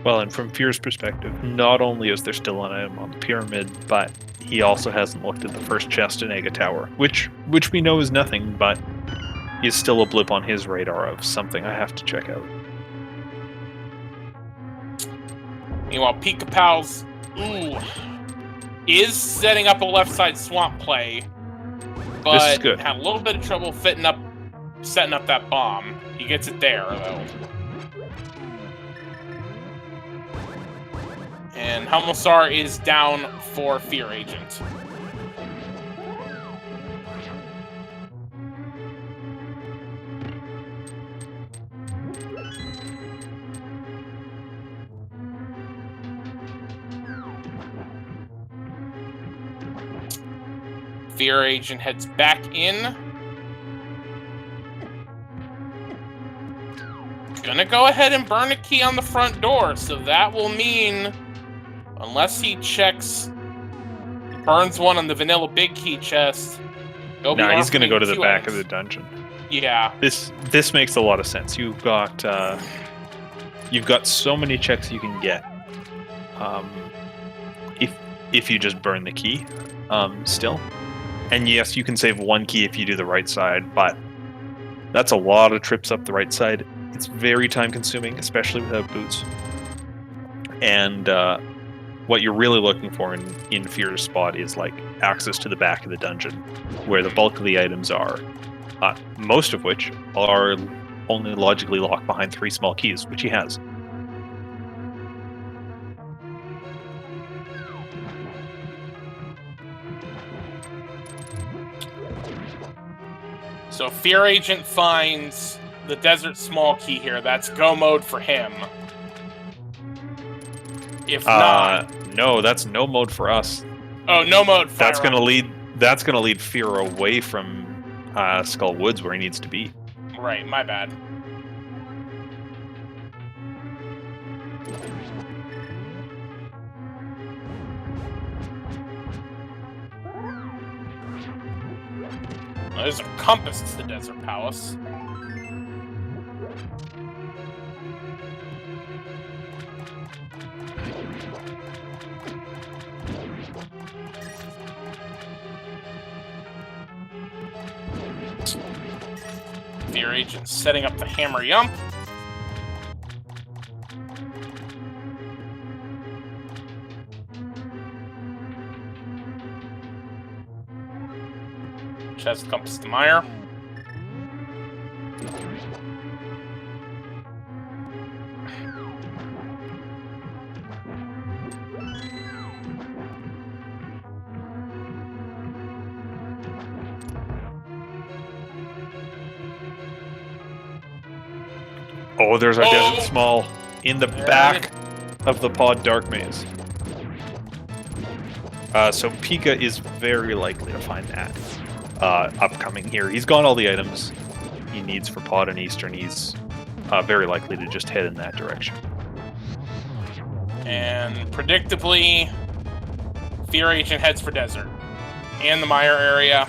Well, and from Fear's perspective, not only is there still an item on the pyramid, but he also hasn't looked at the first chest in Aga Tower, which we know is nothing, but is still a blip on his radar of something I have to check out. Meanwhile, Pikapals, is setting up a left side swamp play, but This is good. had a little bit of trouble setting up that bomb. He gets it there, though. And Helmusar is down for FEARAgent. FEARAgent heads back in. Gonna go ahead and burn a key on the front door, so that will mean, unless he burns one on the Vanilla Big Key chest. No, he's gonna go to the back of the dungeon. Yeah. This makes a lot of sense. You've got so many checks you can get. If you just burn the key, still. And yes, you can save 1 key if you do the right side, but that's a lot of trips up the right side. It's very time consuming, especially without boots. And what you're really looking for in Fear's spot is like access to the back of the dungeon, where the bulk of the items are, most of which are only logically locked behind 3 small keys, which he has. So FEARAgent finds the desert small key here. That's go mode for him. If not, no, that's no mode for us. Oh, no mode. That's gonna lead Fear away from Skull Woods, where he needs to be. Right, my bad. There's a compass to the Desert Palace. FEARAgent setting up the hammer yump. Chest compass to Meyer. Oh, there's our Desert Small in the back of the pod Dark Maze. So Pika is very likely to find that upcoming here. He's got all the items he needs for pod and Eastern. He's very likely to just head in that direction. And predictably, FEARAgent heads for Desert and the Meyer area.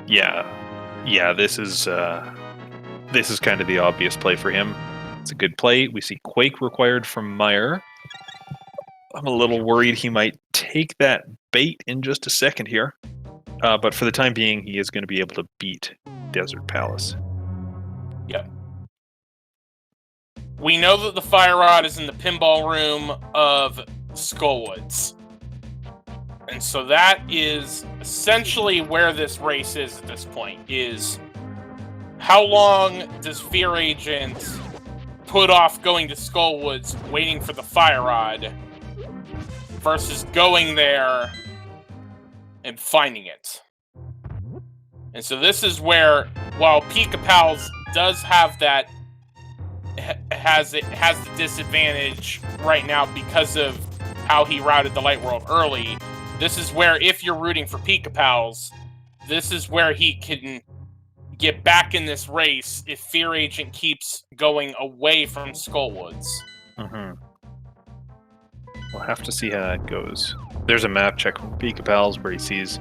Yeah, this is kind of the obvious play for him. It's a good play. We see Quake required from Meyer. I'm a little worried he might take that bait in just a second here. But for the time being, he is going to be able to beat Desert Palace. Yep. We know that the fire rod is in the pinball room of Skullwoods. And so that is essentially where this race is at this point, is how long does FEARAgent put off going to Skullwoods, waiting for the fire rod, versus going there and finding it. And so this is where, while Pikapals does have that, has the disadvantage right now because of how he routed the Light World early, this is where, if you're rooting for Pikapals, this is where he can get back in this race if FEARAgent keeps going away from Skullwoods. We'll have to see how that goes. There's a map check from Pikapals where he sees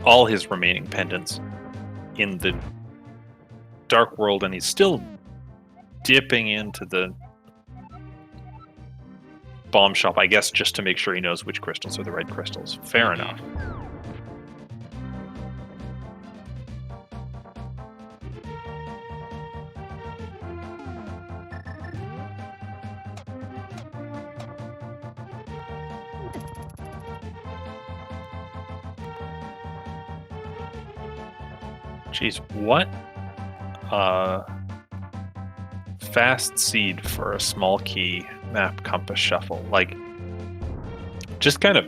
all his remaining pendants in the Dark World, and he's still dipping into the bomb shop, I guess, just to make sure he knows which crystals are the right crystals. Fair enough. Jeez, what fast seed for a small key map compass shuffle. Like, just kind of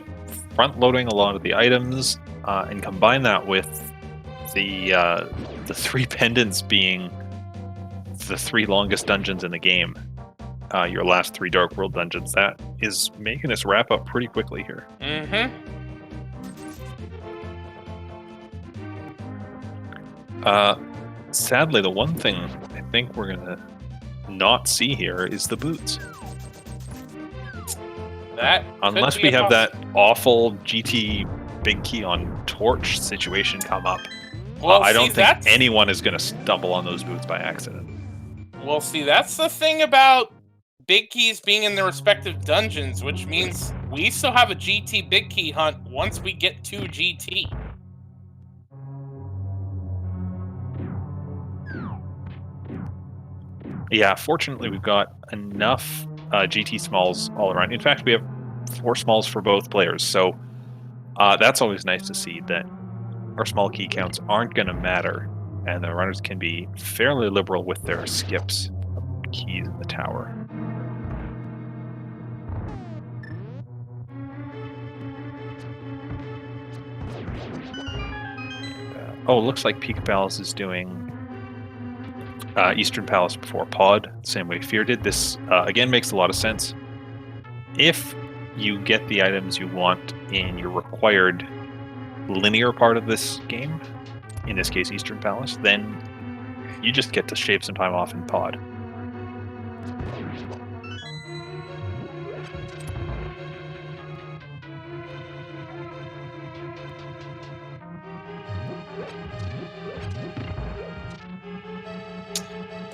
front loading a lot of the items and combine that with the 3 pendants being the 3 longest dungeons in the game. Your last 3 Dark World dungeons. That is making us wrap up pretty quickly here. Sadly, the one thing I think we're gonna not see here is the boots. Unless we have that awful GT big key on torch situation come up. Well, I don't think anyone is gonna stumble on those boots by accident. Well, see, that's the thing about big keys being in their respective dungeons, which means we still have a GT big key hunt once we get to GT. Yeah, fortunately, we've got enough GT smalls all around. In fact, we have 4 smalls for both players, so that's always nice to see that our small key counts aren't going to matter, and the runners can be fairly liberal with their skips of keys in the tower. Oh, it looks like Pikapals is doing Eastern Palace before Pod, same way Fear did. This, again, makes a lot of sense. If you get the items you want in your required linear part of this game, in this case Eastern Palace, then you just get to shave some time off in Pod.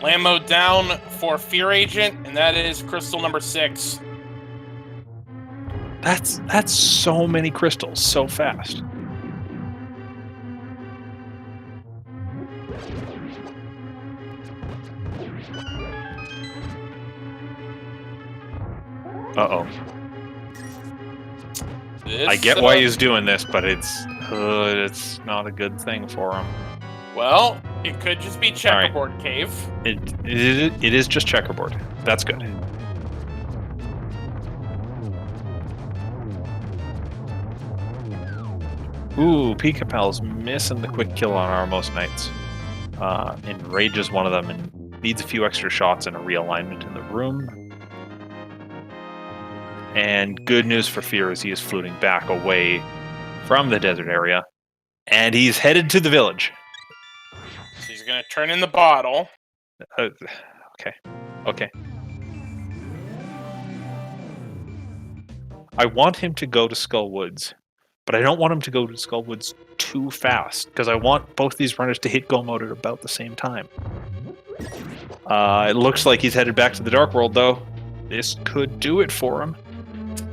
Land mode down for FEARAgent, and that is crystal number 6. That's so many crystals so fast. Uh-oh. I get why he's doing this, but it's not a good thing for him. Well, it could just be checkerboard cave. It is just checkerboard. That's good. Ooh, Pikapals missing the quick kill on our most knights. Enrages one of them and needs a few extra shots and a realignment in the room. And good news for Fear is he is fluting back away from the desert area. And he's headed to the village. So he's going to turn in the bottle. Okay. I want him to go to Skullwoods, but I don't want him to go to Skullwoods too fast, because I want both these runners to hit go mode at about the same time. It looks like he's headed back to the Dark World, though. This could do it for him.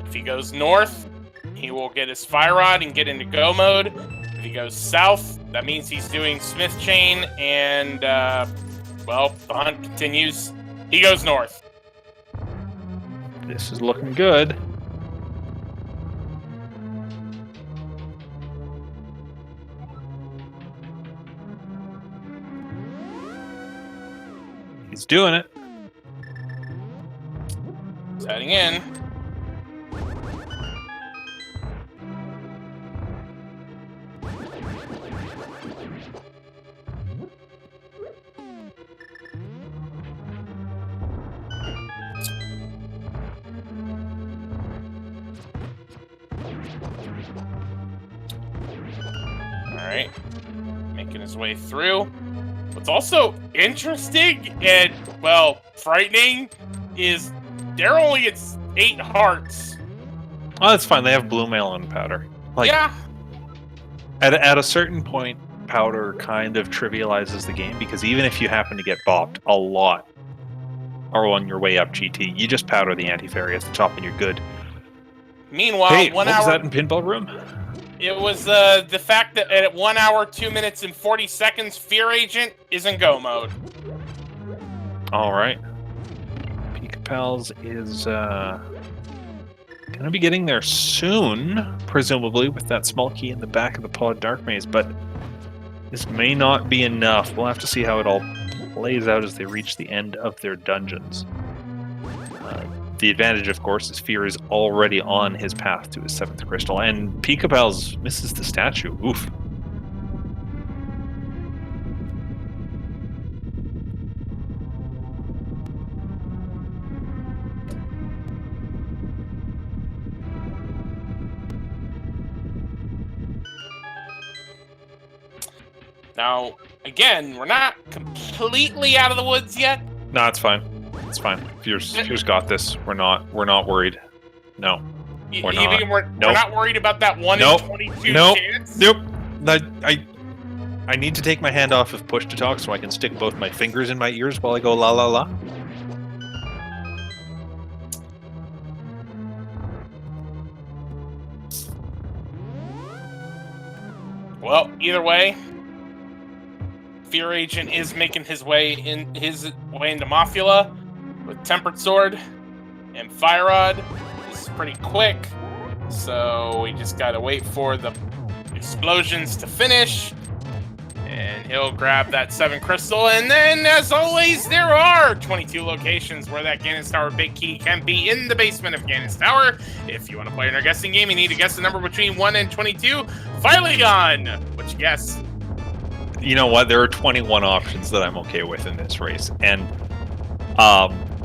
If he goes north, he will get his fire rod and get into go mode. If he goes south, that means he's doing Smith Chain, and, well, the hunt continues. He goes north. This is looking good. He's doing it. He's heading in. Alright. Making his way through. What's also interesting and, well, frightening is they're only at 8 hearts. Oh, that's fine. They have blue mail on powder. Like, yeah. At a certain point, powder kind of trivializes the game, because even if you happen to get bopped a lot or on your way up GT, you just powder the anti-fairy at the top and you're good. Meanwhile, hey, 1 what hour... was that in Pinball Room? It was the fact that at 1 hour, 2 minutes, and 40 seconds, FEARAgent is in go mode. Alright. Pikapals is gonna be getting there soon, presumably, with that small key in the back of the pod Dark Maze, but this may not be enough. We'll have to see how it all plays out as they reach the end of their dungeons. The advantage, of course, is Fear is already on his path to his 7th crystal, and Pikapals misses the statue. Oof. Now, again, we're not completely out of the woods yet. No, it's fine. It's fine. Fear's got this. We're not worried. No. We're not worried about that 1 in 22 chance? Nope. I need to take my hand off of push to talk so I can stick both my fingers in my ears while I go la la la. Well, either way, FEARAgent is making his way into Mafula with Tempered Sword and Fire Rod. This is pretty quick, so we just gotta wait for the explosions to finish, and he'll grab that 7 crystal. And then, as always, there are 22 locations where that Ganon's Tower big key can be in the basement of Ganon's Tower. If you want to play in our guessing game, you need to guess the number between 1 and 22. FEARAgent, what you guess? You know what? There are 21 options that I'm okay with in this race, and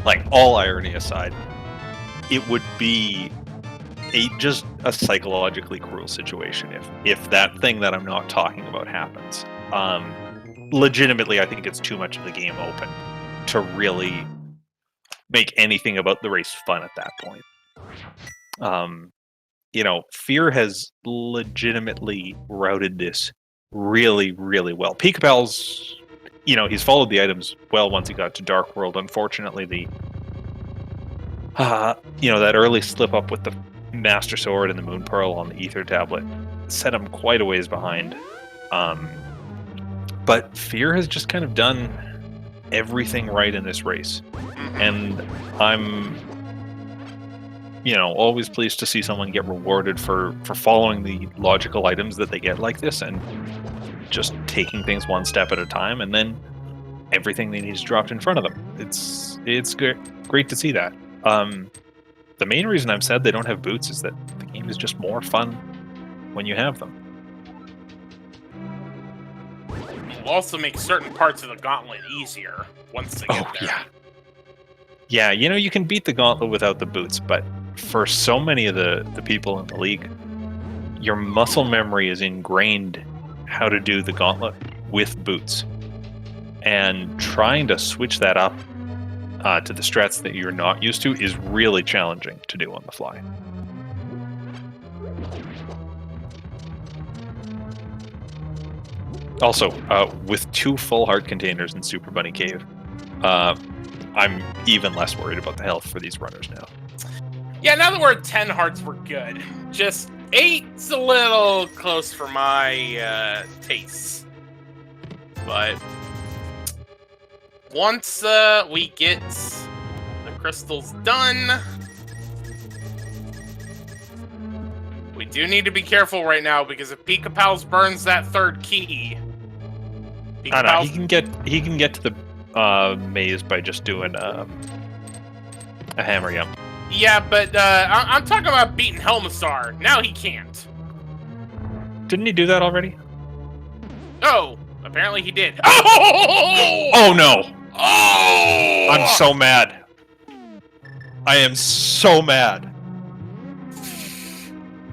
like, all irony aside, it would be just a psychologically cruel situation if that thing that I'm not talking about happens. Legitimately, I think it's too much of the game open to really make anything about the race fun at that point. You know, Fear has legitimately routed this really, really well. Pikapals, you know, he's followed the items well once he got to Dark World. Unfortunately, you know, that early slip up with the Master Sword and the Moon Pearl on the Ether Tablet set him quite a ways behind. But Fear has just kind of done everything right in this race. And I'm, you know, always pleased to see someone get rewarded for following the logical items that they get like this and just taking things one step at a time, and then everything they need is dropped in front of them. It's great to see that. The main reason I'm sad they don't have boots is that the game is just more fun when you have them. It'll also make certain parts of the gauntlet easier once they get there. Yeah, you know, you can beat the gauntlet without the boots, but for so many of the people in the league, your muscle memory is ingrained how to do the gauntlet with boots. And trying to switch that up to the strats that you're not used to is really challenging to do on the fly. Also, with 2 full heart containers in Super Bunny Cave, I'm even less worried about the health for these runners now. Yeah, now that we're at 10 hearts, we're good. Just 8's a little close for my tastes. But once we get the crystals done, we do need to be careful right now, because if Pikapals burns that 3rd key, I know, he can get to the maze by just doing a hammer yum. Yeah, but I'm talking about beating Helmassar. Now he can't. Didn't he do that already? Oh, apparently he did. Oh! Oh no! Oh! I'm so mad. I am so mad.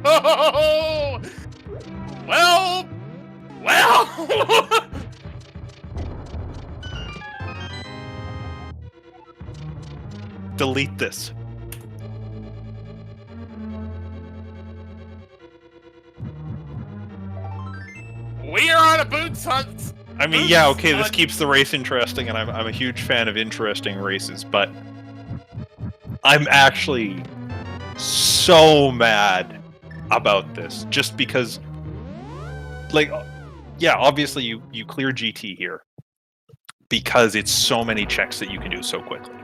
Oh! Well. Delete this. We are on a boots hunt. I mean, yeah, okay, this keeps the race interesting, and I'm a huge fan of interesting races, but I'm actually so mad about this, just because, like, yeah, obviously you clear GT here, because it's so many checks that you can do so quickly.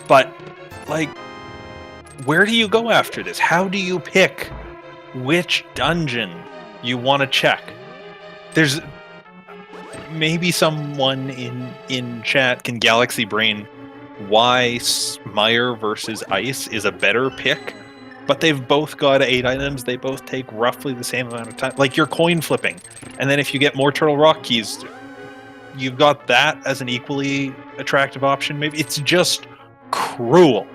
But, like, where do you go after this? How do you pick which dungeon you want to check? There's maybe someone in chat can galaxy brain why Smire versus Ice is a better pick, but they've both got 8 items. They both take roughly the same amount of time. Like, you're coin flipping, and then if you get more Turtle Rock keys, you've got that as an equally attractive option. Maybe it's just cruel.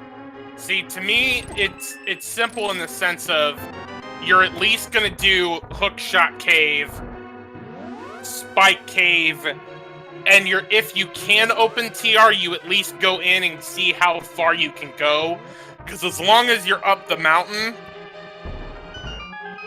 See, to me, it's simple in the sense of you're at least gonna do Hookshot Cave, Spike Cave, and if you can open TR, you at least go in and see how far you can go. Because as long as you're up the mountain,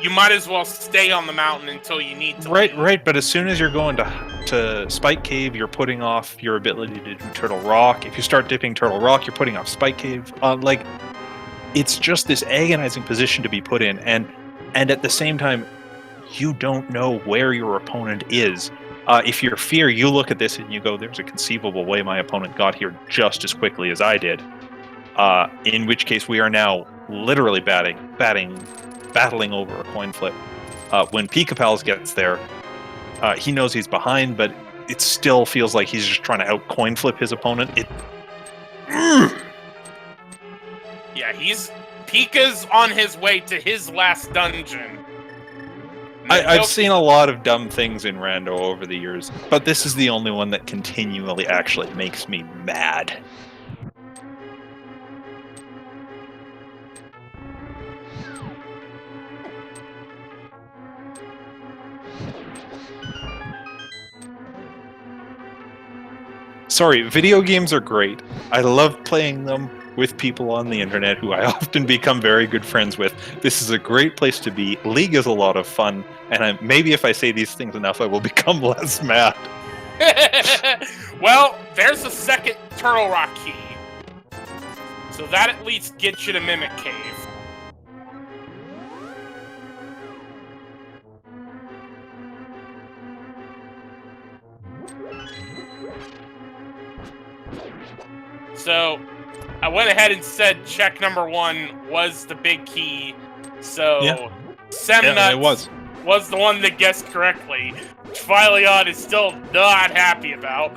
you might as well stay on the mountain until you need to. Right. But as soon as you're going to Spike Cave, you're putting off your ability to do Turtle Rock. If you start dipping Turtle Rock, you're putting off Spike Cave. Like, it's just this agonizing position to be put in, and at the same time, you don't know where your opponent is. If you're Fear, you look at this and you go, "There's a conceivable way my opponent got here just as quickly as I did." In which case, we are now literally battling over a coin flip. When Pikapals gets there, he knows he's behind, but it still feels like he's just trying to out coin flip his opponent. Yeah, Pika's on his way to his last dungeon. I've seen a lot of dumb things in Rando over the years, but this is the only one that continually actually makes me mad. Sorry, video games are great. I love playing them with people on the internet who I often become very good friends with. This is a great place to be. League is a lot of fun, and maybe if I say these things enough, I will become less mad. Well, there's a second Turtle Rock key. So that at least gets you to Mimic Cave. So I went ahead and said check number 1 was the big key. So yeah. Semnuts was the one that guessed correctly, which Phileon is still not happy about.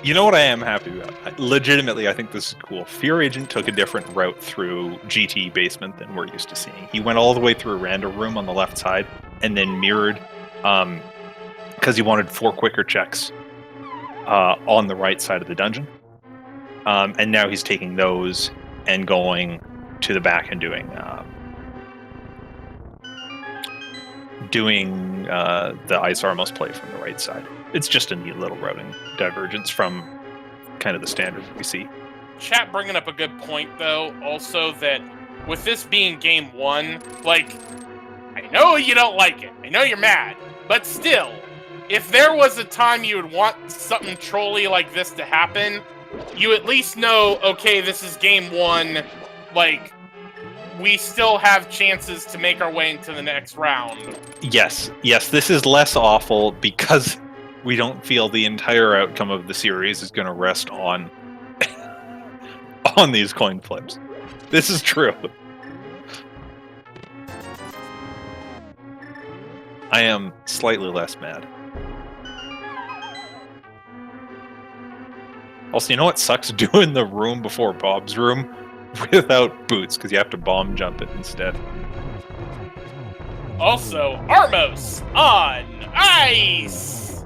You know what I am happy about? Legitimately, I think this is cool. FEARAgent took a different route through GT Basement than we're used to seeing. He went all the way through a random room on the left side and then mirrored, because he wanted 4 quicker checks on the right side of the dungeon. And now he's taking those and going to the back and doing the Ice Armos play from the right side. It's just a neat little routing divergence from kind of the standard we see. Chat bringing up a good point, though, also that with this being game 1, like, I know you don't like it. I know you're mad. But still, if there was a time you would want something trolly like this to happen, you at least know, okay, this is game 1, like, we still have chances to make our way into the next round. Yes, this is less awful because we don't feel the entire outcome of the series is going to rest on these coin flips. This is true. I am slightly less mad. Also, you know what sucks? Doing the room before Bob's room without boots, because you have to bomb jump it instead. Also, Armos on ice!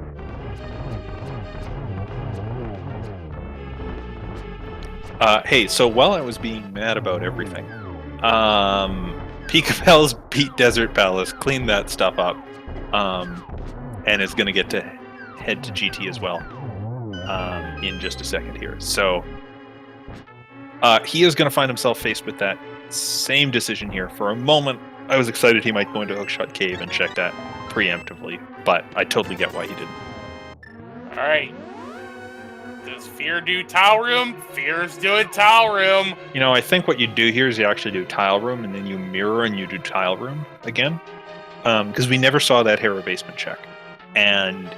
Hey, so while I was being mad about everything, Pikapals beat Desert Palace, cleaned that stuff up, and is going to get to head to GT as well in just a second here. So he is going to find himself faced with that same decision here. For a moment, I was excited he might go into Hookshot Cave and check that preemptively, but I totally get why he didn't. All right. Does Fear do Tile Room? Fear's doing Tile Room. You know, I think what you do here is you actually do Tile Room, and then you mirror and you do Tile Room again. Because we never saw that Hera Basement check. And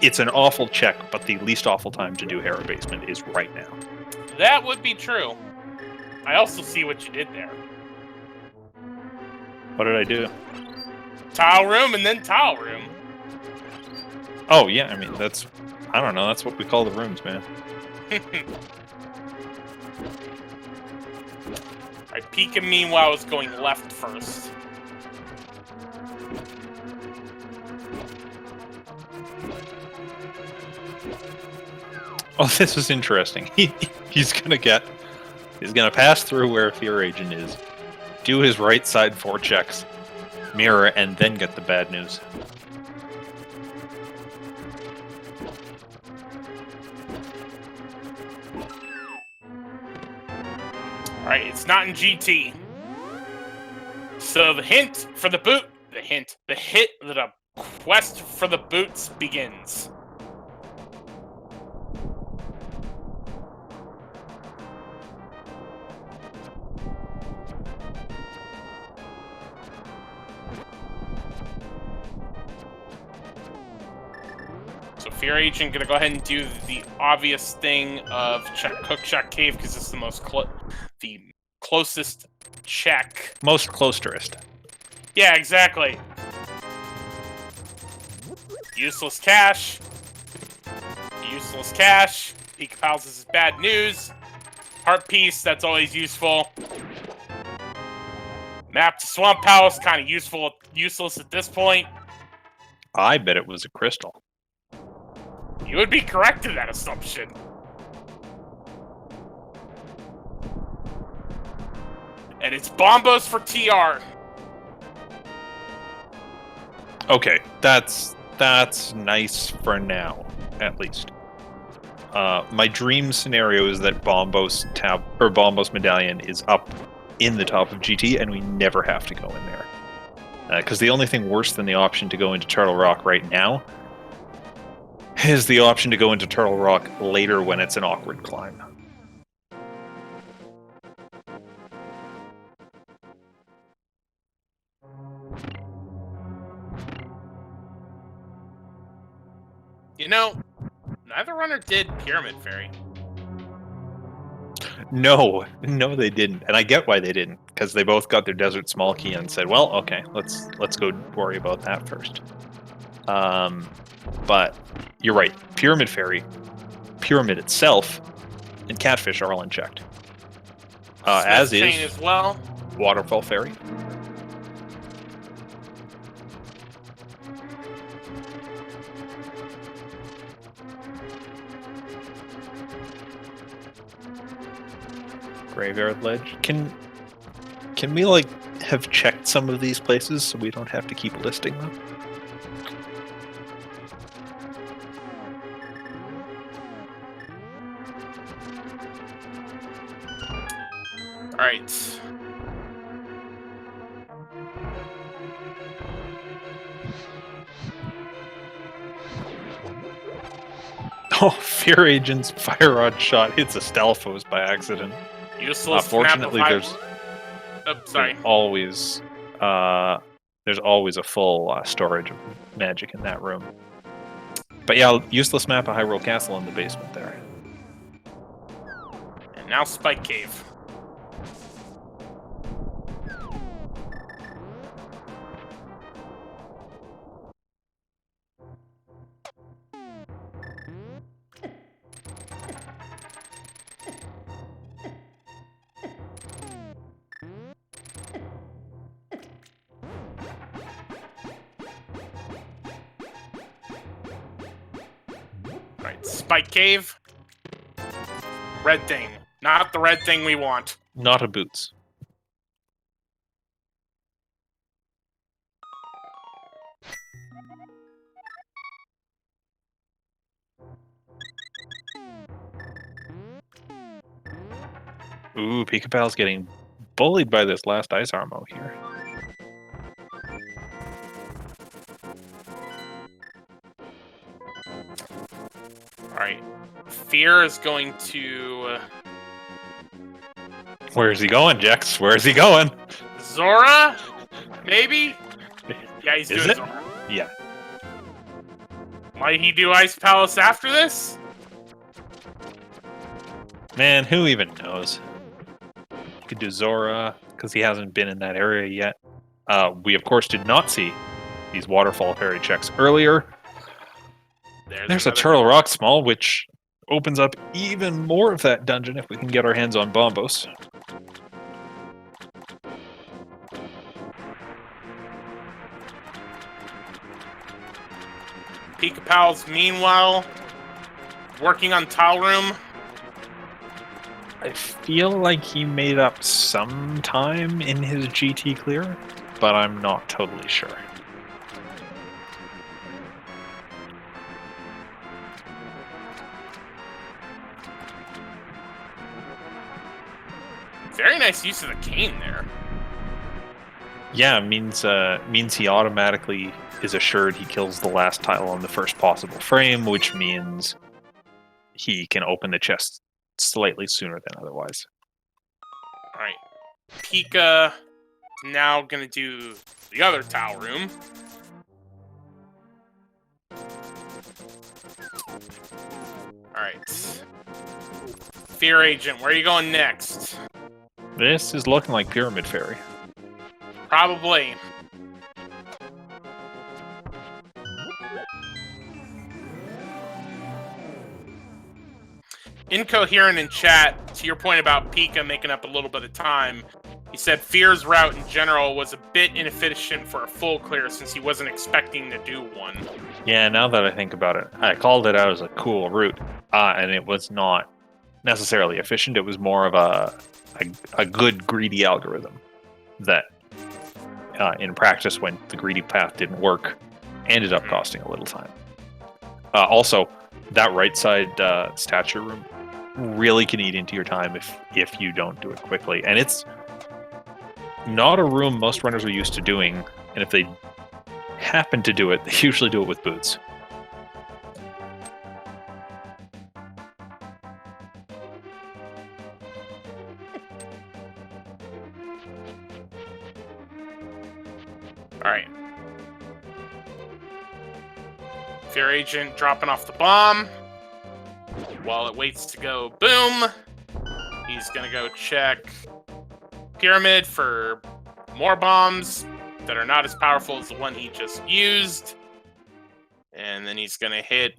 it's an awful check, but the least awful time to do Hera Basement is right now. That would be true. I also see what you did there. What did I do? Tile Room and then Tile Room. Oh, yeah, I mean, that's... I don't know, that's what we call the rooms, man. Alright, Pika meanwhile is going left first. Oh, this is interesting. He's gonna pass through where FEARAgent is, do his right side 4 checks, mirror, and then get the bad news. Alright, it's not in GT. So the hint for the boot, the quest for the boots begins. So FEARAgent gonna go ahead and do the obvious thing of check Hookshot Cave because it's the the closest check. Most closterest. Yeah, exactly. Useless cash. Useless cash. Pikapals is bad news. Heart piece, that's always useful. Map to Swamp Palace, kind of useless at this point. I bet it was a crystal. You would be correct in that assumption. And it's Bombos for TR. Okay, that's nice for now, at least. My dream scenario is that Bombos Medallion is up in the top of GT, and we never have to go in there. Because the only thing worse than the option to go into Turtle Rock right now is the option to go into Turtle Rock later when it's an awkward climb. You know, neither runner did Pyramid Fairy. No, they didn't, and I get why they didn't, because they both got their Desert Small Key and said, "Well, okay, let's go worry about that first." But you're right. Pyramid Fairy, Pyramid itself, and Catfish are all unchecked. As is Chain as well. Waterfall Fairy. Graveyard Ledge. Can we have checked some of these places so we don't have to keep listing them? All right. Oh, FEARAgent's fire rod shot hits a Stalfos by accident. Useless. Fortunately, there's sorry. always a full storage of magic in that room. But yeah, useless map of Hyrule Castle in the basement there. And now Spike Cave. Alright, Spike Cave. Red thing. Not the red thing we want. Not a boots. Ooh, Pikapal's getting bullied by this last ice armo here. Alright. Fear is going to... Where's he going, Jex? Where's he going? Zora? Maybe? Yeah, he's Is doing it? Zora. Yeah. Might he do Ice Palace after this? Man, who even knows? He could do Zora, because he hasn't been in that area yet. We, of course, did not see these waterfall fairy checks earlier. There's a another- Turtle Rock Small, which opens up even more of that dungeon if we can get our hands on Bombos. Pikapals, meanwhile, working on Tile Room. I feel like he made up some time in his GT clear, but I'm not totally sure. Very nice use of the cane there. Yeah, means he automatically is assured he kills the last tile on the first possible frame, which means he can open the chest slightly sooner than otherwise. Alright. Pika now gonna do the other Tile Room. Alright. FEARAgent, where are you going next? This is looking like Pyramid Fairy. Probably. Incoherent in chat, to your point about Pika making up a little bit of time, he said Fear's route in general was a bit inefficient for a full clear since he wasn't expecting to do one. Yeah, now that I think about it, I called it out as a cool route, and it was not necessarily efficient. It was more of a good greedy algorithm that, in practice, when the greedy path didn't work, ended up costing a little time. Also, that right side stature room really can eat into your time if you don't do it quickly, and it's not a room most runners are used to doing, and if they happen to do it, they usually do it with boots. Alright. FEARAgent dropping off the bomb. While it waits to go boom, he's gonna go check Pyramid for more bombs that are not as powerful as the one he just used. And then he's gonna hit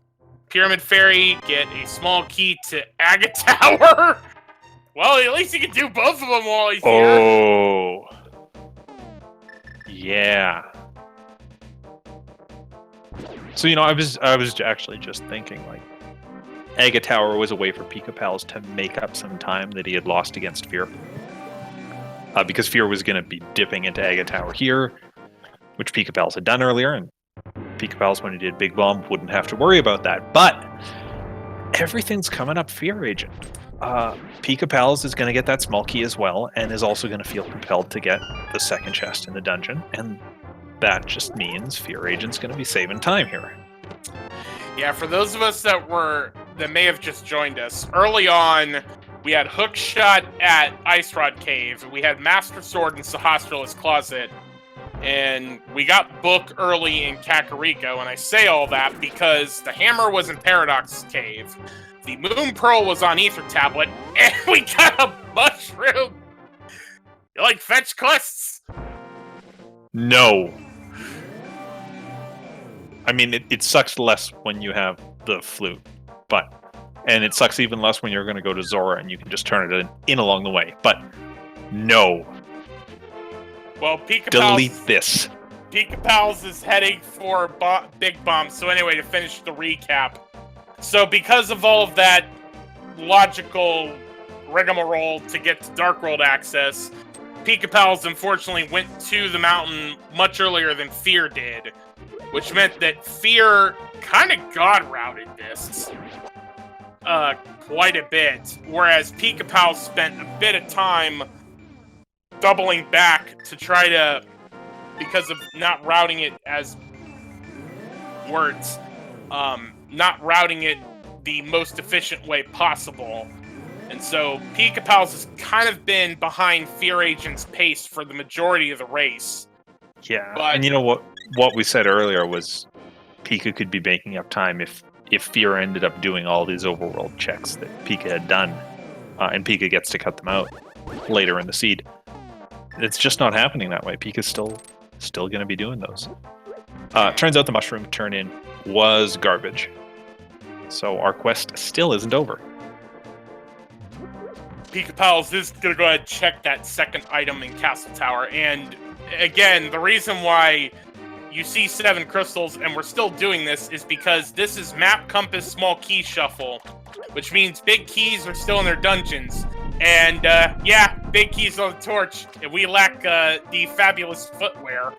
Pyramid Fairy, get a small key to Agate Tower. Well, at least he can do both of them while he's here. Oh, yeah. So I was actually just thinking, like, Agate Tower was a way for Pikapals to make up some time that he had lost against Fear. Because Fear was going to be dipping into Agate Tower here, which Pikapals had done earlier, and Pikapals, when he did Big Bomb, wouldn't have to worry about that. But everything's coming up FEARAgent. Pikapals is going to get that small key as well, and is also going to feel compelled to get the second chest in the dungeon, and that just means FEARAgent's going to be saving time here. Yeah, for those of us that may have just joined us, early on, we had Hookshot at Ice Rod Cave, we had Master Sword in Sahasrala's Closet, and we got Book early in Kakariko, and I say all that because the hammer was in Paradox Cave, the Moon Pearl was on Ether Tablet, and we got a mushroom! You like fetch quests? No. I mean, it sucks less when you have the flute, and it sucks even less when you're going to go to Zora and you can just turn it in along the way. But no. Well, Pikapals... Delete this. Pikapals is heading for Big Bomb. So anyway, to finish the recap, So because of all of that logical rigmarole to get to Dark World access, Pikapals unfortunately went to the mountain much earlier than Fear did, which meant that Fear kind of god-routed this quite a bit, whereas Pikapals spent a bit of time doubling back to try to, because of not routing it as words, not routing it the most efficient way possible. And so Pikapals has kind of been behind FEARAgent's pace for the majority of the race. Yeah, But, and you know what we said earlier was Pika could be making up time if Fear ended up doing all these overworld checks that Pika had done, and Pika gets to cut them out later in the seed. It's just not happening that way. Pika's still going to be doing those. Turns out the mushroom turn-in was garbage. So our quest still isn't over. Pikapals is going to go ahead and check that second item in Castle Tower. And again, the reason why you see 7 crystals and we're still doing this is because this is Map Compass Small Key Shuffle, which means big keys are still in their dungeons. And yeah, big keys on the torch. And we lack the fabulous footwear.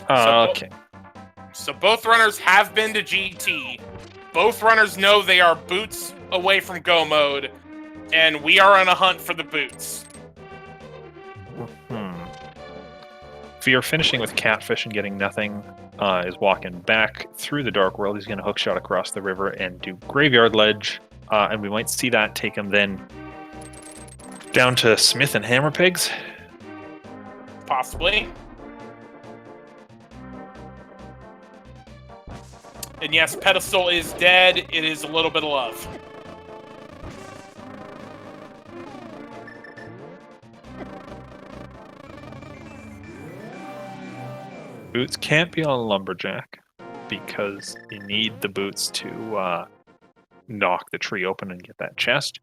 Okay. So both runners have been to GT. Both runners know they are boots away from go mode, and we are on a hunt for the boots. Fear finishing with Catfish and getting nothing is walking back through the Dark World. He's going to hookshot across the river and do Graveyard Ledge, and we might see that take him then down to Smith and Hammer Pigs. Possibly. And yes, Pedestal is dead. It is a little bit of love. Boots can't be on Lumberjack because you need the boots to knock the tree open and get that chest.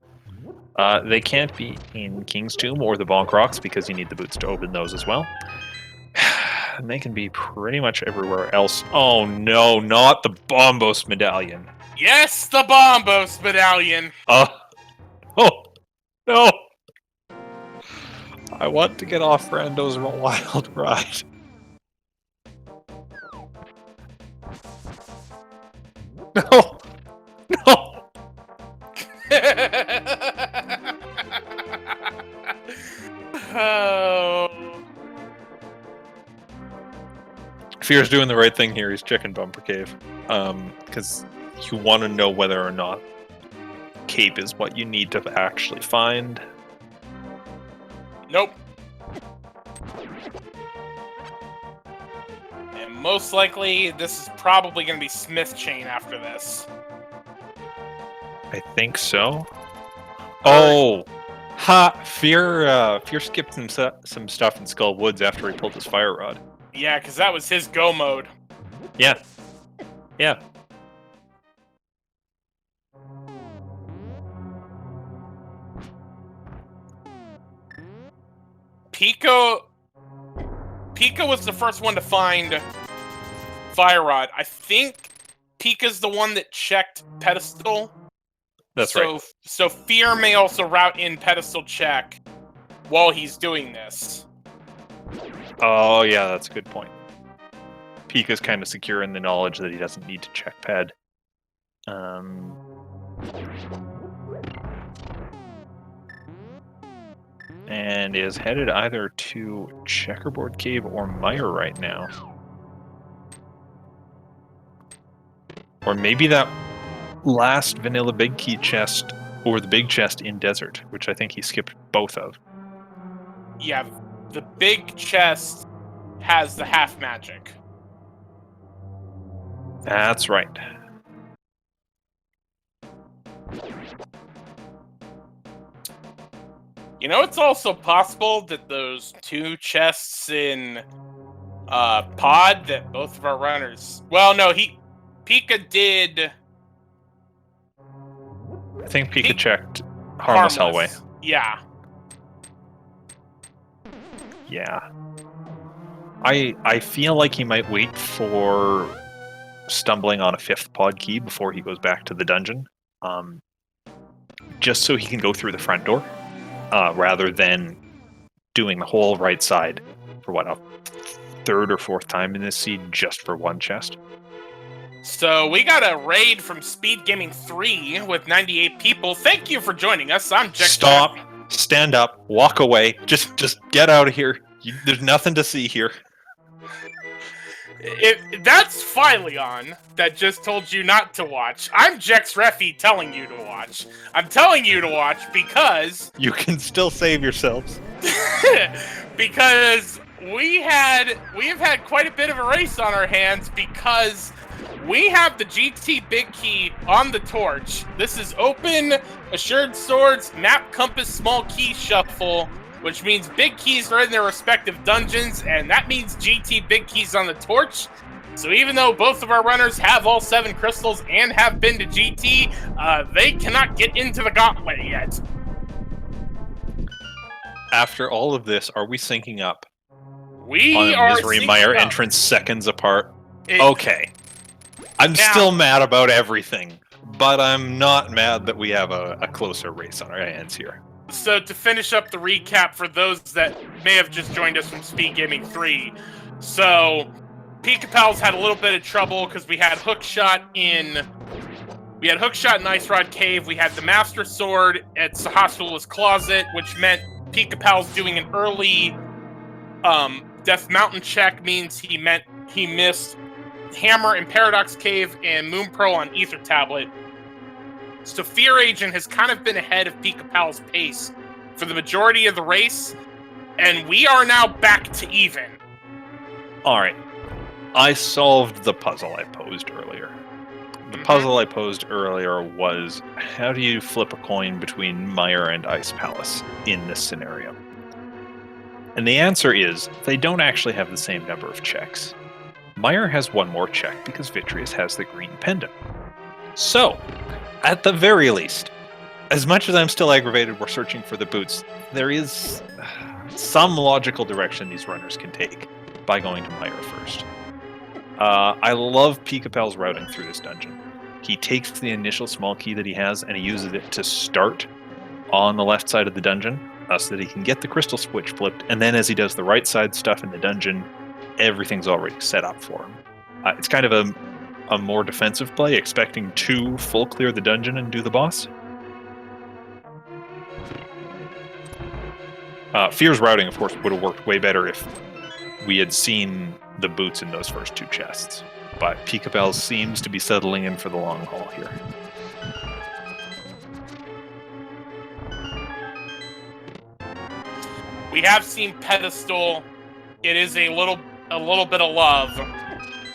They can't be in King's Tomb or the Bonk Rocks because you need the boots to open those as well. And they can be pretty much everywhere else. Oh no, not the Bombos Medallion. Yes, the Bombos Medallion. Oh no. I want to get off Rando's wild ride. No. No. Oh. Fear's doing the right thing here. He's checking Bumper Cave. Because you want to know whether or not Cape is what you need to actually find. Nope. And most likely, this is probably going to be Smith Chain after this. I think so. Oh! Ha! Fear skipped some stuff in Skull Woods after he pulled his fire rod. Yeah, because that was his go mode. Yeah. Yeah. Pika was the first one to find Fire Rod. I think Pika's the one that checked Pedestal. That's right. So Fear may also route in Pedestal check while he's doing this. Oh, yeah, that's a good point. Pika's kind of secure in the knowledge that he doesn't need to check Ped. And is headed either to Checkerboard Cave or Mire right now. Or maybe that last Vanilla Big Key chest, or the big chest in Desert, which I think he skipped both of. Yeah, the big chest has the half magic. That's right. You know, it's also possible that those 2 chests in Pod that both of our runners... Well, no, Pika did... I think Pika checked Harmless Hellway. Yeah. Yeah. I feel like he might wait for stumbling on a 5th pod key before he goes back to the dungeon. Just so he can go through the front door, rather than doing the whole right side for what, a 3rd or 4th time in this seed just for one chest. So we got a raid from SpeedGaming 3 with 98 people. Thank you for joining us. I'm Jack. Stop. Stand up. Walk away. Just get out of here. There's nothing to see here. That's Phileon that just told you not to watch. I'm Jex Refi telling you to watch. I'm telling you to watch because... You can still save yourselves. Because we've had quite a bit of a race on our hands because we have the GT Big Key on the torch. This is open, Assured Swords, Map Compass Small Key Shuffle, which means big keys are in their respective dungeons, and that means GT Big Keys on the torch. So even though both of our runners have all 7 crystals and have been to GT, they cannot get into the gauntlet yet. After all of this, are we syncing up? We on are Misery syncing Mire up. entrance seconds apart. Okay. I'm still mad about everything, but I'm not mad that we have a closer race on our hands here. So to finish up the recap for those that may have just joined us from SpeedGaming 3, so Pikapals had a little bit of trouble because we had Hookshot in Ice Rod Cave. We had the Master Sword at Sahasrula's Closet, which meant Pikapals doing an early Death Mountain check means he missed Hammer in Paradox Cave and Moon Pearl on Ether Tablet. So FEARAgent has kind of been ahead of Pikapal's pace for the majority of the race, and we are now back to even. Alright. I solved the puzzle I posed earlier. The puzzle I posed earlier was, how do you flip a coin between Mire and Ice Palace in this scenario? And the answer is, they don't actually have the same number of checks. Mire has one more check because Vitreous has the green pendant. So, at the very least, as much as I'm still aggravated we're searching for the boots, there is some logical direction these runners can take by going to Mire first. I love Pikapal's routing through this dungeon. He takes the initial small key that he has and he uses it to start on the left side of the dungeon so that he can get the crystal switch flipped, and then as he does the right side stuff in the dungeon, everything's already set up for him. It's kind of a more defensive play, expecting to full clear the dungeon and do the boss. Fear's routing, of course, would have worked way better if we had seen the boots in those first 2 chests. But Pikapals seems to be settling in for the long haul here. We have seen Pedestal. It is a little bit of love.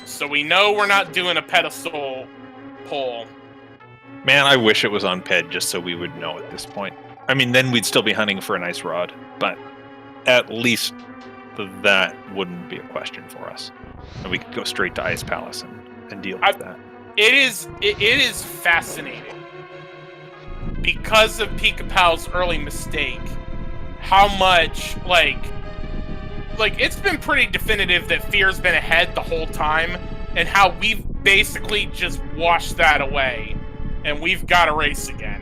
So we know we're not doing a Pedestal pull. Man, I wish it was on Ped just so we would know at this point. I mean, then we'd still be hunting for an Ice Rod, but at least that wouldn't be a question for us. And we could go straight to Ice Palace and deal with that. It is fascinating because of Pikapal's early mistake, how much like it's been pretty definitive that Fear's been ahead the whole time, and how we've basically just washed that away, and we've got to race again.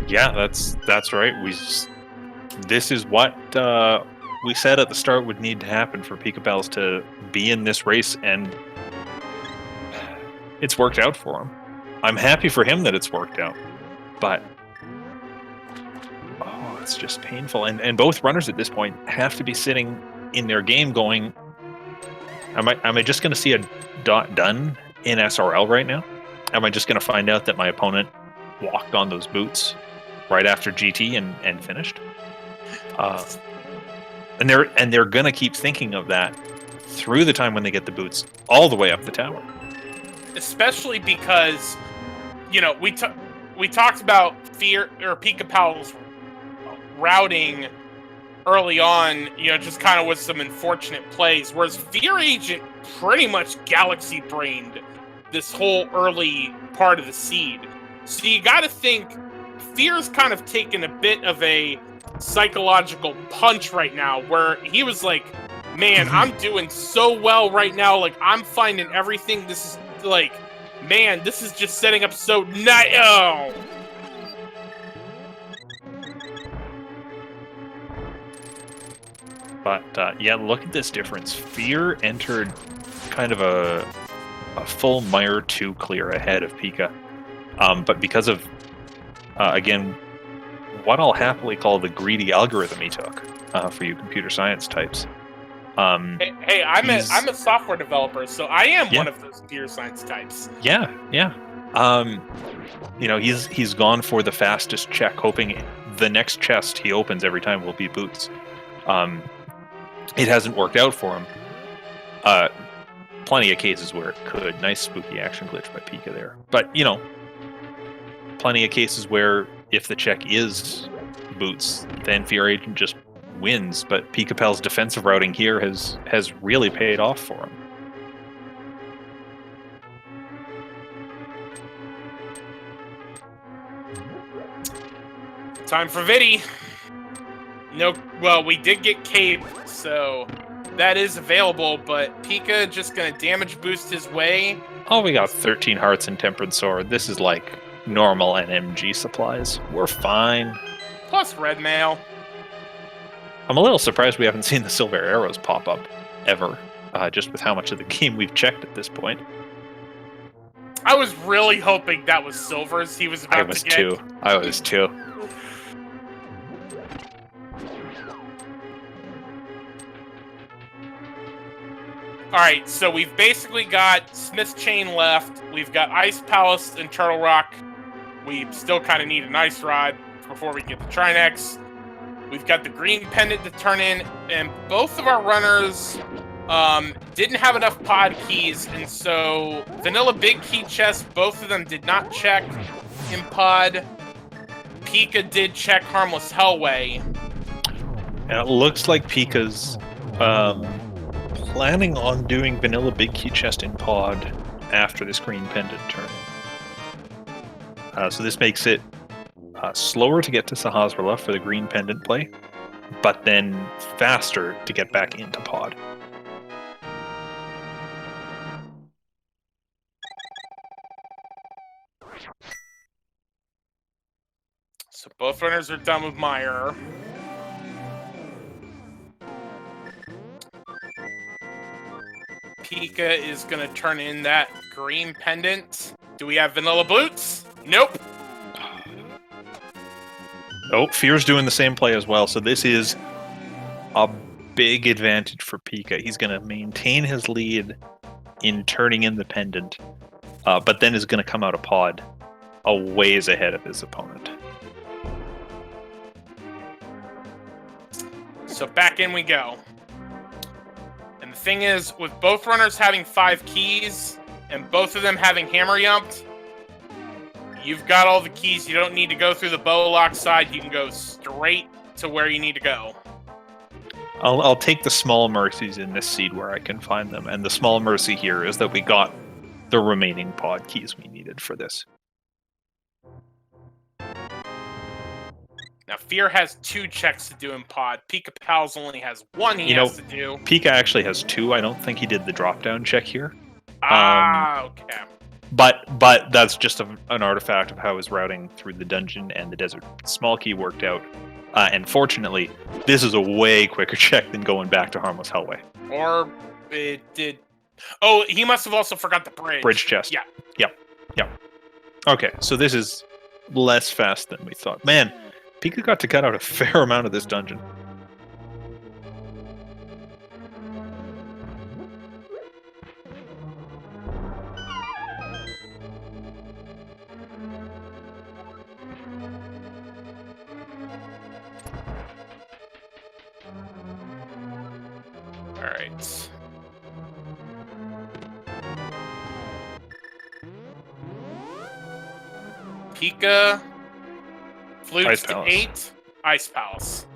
Yeah, that's right. This is what we said at the start would need to happen for Pikapals to be in this race, and it's worked out for him. I'm happy for him that it's worked out, but it's just painful. And both runners at this point have to be sitting in their game going, am I just going to see a dot done in SRL right now? Am I just going to find out that my opponent walked on those boots right after GT and finished? And they're going to keep thinking of that through the time when they get the boots all the way up the tower. Especially because, we talked about Pikapal's routing early on, just kind of with some unfortunate plays, whereas FEARAgent pretty much galaxy brained this whole early part of the seed. So you got to think Fear's kind of taken a bit of a psychological punch right now, where he was like, man, I'm doing so well right now. Like, I'm finding everything. This is like, man, this is just setting up so nice. Oh. But yeah, look at this difference. Fear entered kind of a full Mire 2 clear ahead of Pika. But because of, again, what I'll happily call the greedy algorithm he took for you computer science types. Hey, I'm a software developer, so I am Yeah. one of those computer science types. Yeah. You know, he's gone for the fastest check, hoping the next chest he opens every time will be boots. It hasn't worked out for him. Plenty of cases where it could. Nice spooky action glitch by Pika there. But, you know, plenty of cases where if the check is boots, then FEARAgent just wins. But Pikapals' defensive routing here has really paid off for him. Time for Viddy. No, well, we did get Cave, so that is available, but Pika just gonna damage boost his way. Oh, we got 13 hearts and Tempered Sword. This is like normal NMG supplies. We're fine. Plus red mail. I'm a little surprised we haven't seen the silver arrows pop up ever, just with how much of the game we've checked at this point. I was really hoping that was silvers he was about to get. I was too. Alright, so we've basically got Smith's Chain left. We've got Ice Palace and Turtle Rock. We still kind of need an Ice Rod before we get the Trinex. We've got the Green Pendant to turn in, and both of our runners didn't have enough pod keys, and so Vanilla Big Key Chest, both of them did not check in pod. Pika did check Harmless Hellway. And it looks like Pika's planning on doing Vanilla Big Key Chest in pod after this Green Pendant turn. So this makes it slower to get to Sahasrahla for the Green Pendant play, but then faster to get back into pod. So both runners are done with Mire. Pika is going to turn in that Green Pendant. Do we have Vanilla Boots? Nope. Oh, Fear's doing the same play as well, so this is a big advantage for Pika. He's going to maintain his lead in turning in the pendant, but then is going to come out of pod a ways ahead of his opponent. So back in we go. And the thing is, with both runners having 5 keys, and both of them having hammer yumped, you've got all the keys. You don't need to go through the bow lock side. You can go straight to where you need to go. I'll take the small mercies in this seed where I can find them, and the small mercy here is that we got the remaining pod keys we needed for this. Now, Fear has 2 checks to do in pod. Pikapals only has 1 he has to do. Pika actually has 2. I don't think he did the drop-down check here. Okay. But that's just an artifact of how his routing through the dungeon and the desert small key worked out. And fortunately, this is a way quicker check than going back to Harmless Hellway. Or it did... Oh, he must have also forgot the bridge. Bridge chest. Yeah. Yep. Okay, so this is less fast than we thought. Man, Pika got to cut out a fair amount of this dungeon. Alright. Pika... Flutes Ice to Palace. 8. Ice Palace.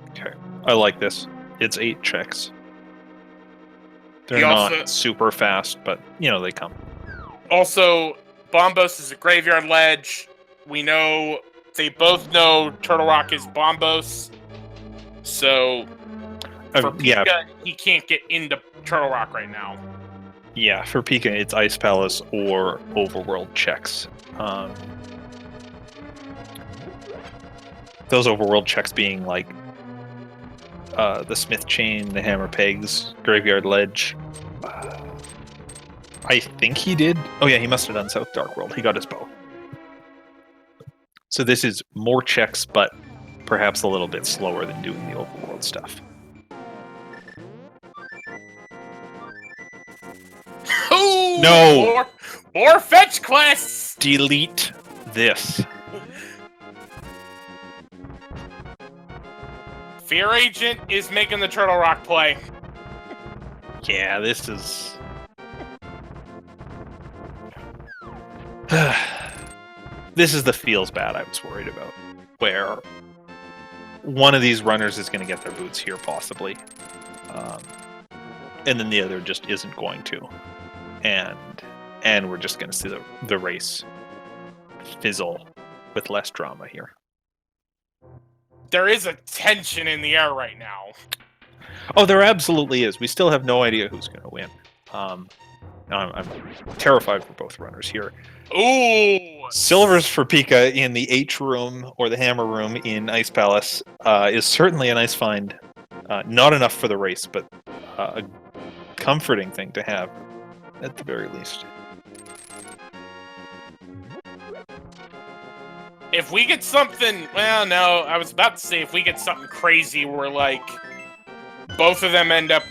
Okay, I like this. It's 8 checks. They're He not also- super fast, but, you know, they come. Also, Bombos is a graveyard ledge. We know They both know Turtle Rock is Bombos. So for Pika, he can't get into Turtle Rock right now. Yeah, for Pika, it's Ice Palace or Overworld checks. Those Overworld checks being like the Smith Chain, the Hammer Pegs, Graveyard Ledge. I think he did. Oh yeah, he must have done South Dark World. He got his bow. So this is more checks, but perhaps a little bit slower than doing the Overworld stuff. Ooh, No! More fetch quests! Delete this. FEARAgent is making the Turtle Rock play. Yeah, this is... This is the feels bad I was worried about, where one of these runners is going to get their boots here, possibly, and then the other just isn't going to, and we're just going to see the race fizzle with less drama here. There is a tension in the air right now. Oh, there absolutely is. We still have no idea who's going to win. I'm terrified for both runners here. Ooh! Silvers for Pika in the H room or the Hammer room in Ice Palace is certainly a nice find. Not enough for the race, but a comforting thing to have at the very least. If we get something... Well, no, I was about to say if we get something crazy where, like, both of them end up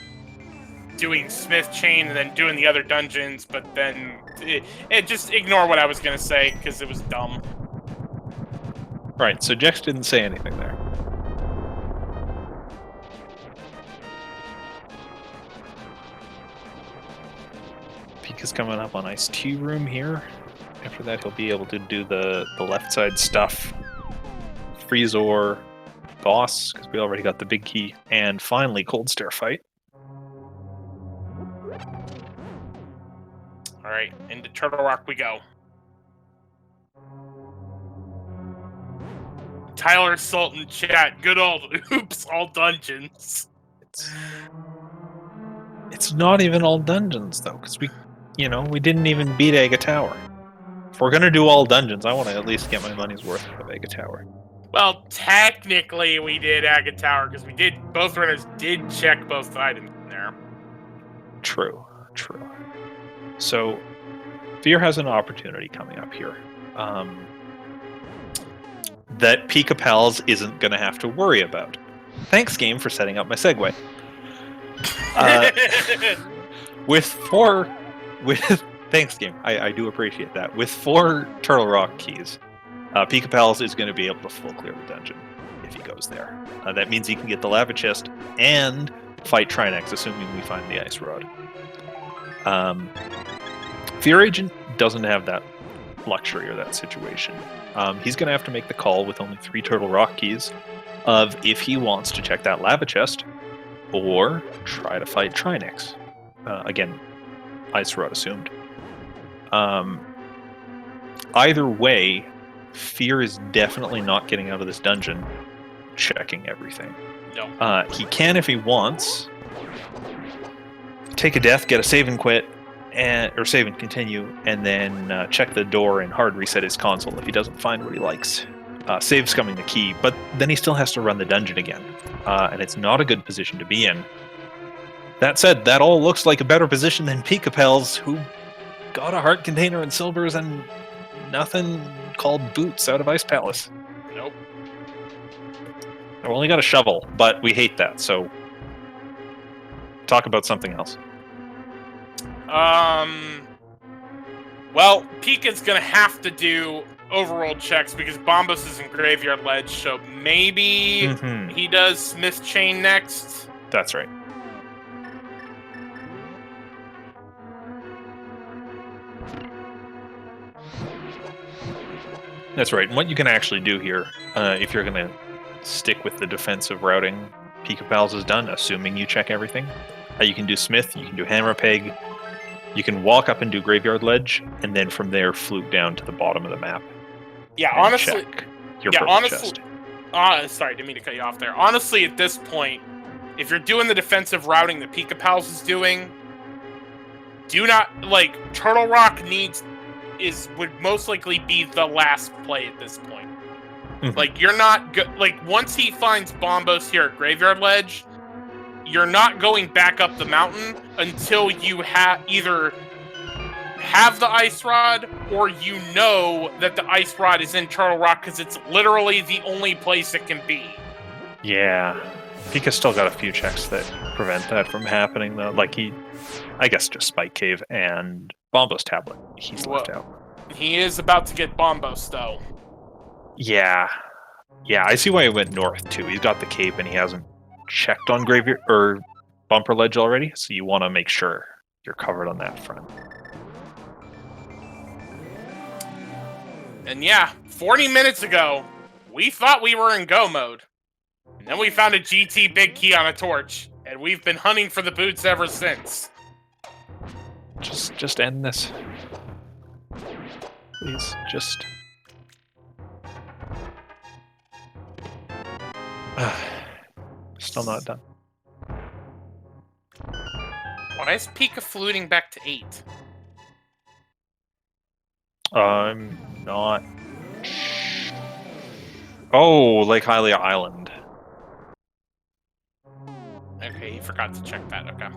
doing Smith Chain and then doing the other dungeons, but then... just ignore what I was going to say, because it was dumb. Right, so Jex didn't say anything there. Pika's coming up on Ice 2 room here. After that, he'll be able to do the left side stuff. Freezor, Boss, because we already got the big key. And finally, Cold Stare fight. Alright, into Turtle Rock we go. Tyler Sultan chat, good old oops, all dungeons. It's not even all dungeons, though, because we didn't even beat Aga Tower. If we're going to do all dungeons, I want to at least get my money's worth out of Aga Tower. Well, technically we did Aga Tower, because both runners did check both items in there. True. So, Fear has an opportunity coming up here that Pikapals isn't going to have to worry about. Thanks, game, for setting up my segue. Thanks, game. I do appreciate that. With 4 Turtle Rock keys, Pikapals is going to be able to full clear the dungeon if he goes there. That means he can get the lava chest and fight Trinex, assuming we find the ice rod. FEARAgent doesn't have that luxury or that situation. He's going to have to make the call with only 3 Turtle Rock keys of if he wants to check that lava chest or try to fight Trinex. Again, ice rod assumed. Either way, Fear is definitely not getting out of this dungeon checking everything. No. He can, if he wants, take a death, get a save and quit, or save and continue, and then check the door and hard reset his console if he doesn't find what he likes. Save's coming the key, but then he still has to run the dungeon again, and it's not a good position to be in. That said, that all looks like a better position than Pikapals, who got a heart container and silvers and nothing called boots out of Ice Palace. Nope. I only got a shovel, but we hate that, so talk about something else. Well, Pika's gonna have to do overworld checks because Bombos is in Graveyard Ledge, so maybe he does Smith Chain next. That's right. That's right. And what you can actually do here, if you're going to stick with the defensive routing Pikapals has done, assuming you check everything, you can do Smith, you can do Hammer Peg, you can walk up and do Graveyard Ledge, and then from there flute down to the bottom of the map. Yeah, honestly, your Yeah, purple honestly, chest. sorry, didn't mean to cut you off there. Honestly, at this point, if you're doing the defensive routing that Pikapals is doing, do not, like, Turtle Rock would most likely be the last play at this point. Mhm. Like, you're not, like, once he finds Bombos here at Graveyard Ledge, you're not going back up the mountain until you either have the Ice Rod, or you know that the Ice Rod is in Turtle Rock, because it's literally the only place it can be. Yeah. Pika's still got a few checks that prevent that from happening, though. Like, I guess just Spike Cave and Bombo's Tablet. He's left out. He is about to get Bombos, though. Yeah. Yeah, I see why he went north, too. He's got the cape, and he hasn't checked on Graveyard or Bumper Ledge already, so you want to make sure you're covered on that front. And yeah, 40 minutes ago, we thought we were in go mode. And then we found a GT big key on a torch, and we've been hunting for the boots ever since. Just end this. Please, just... Still not done. Why is Pika fluting back to 8? I'm not... Oh, Lake Hylia Island. Okay, you forgot to check that, okay.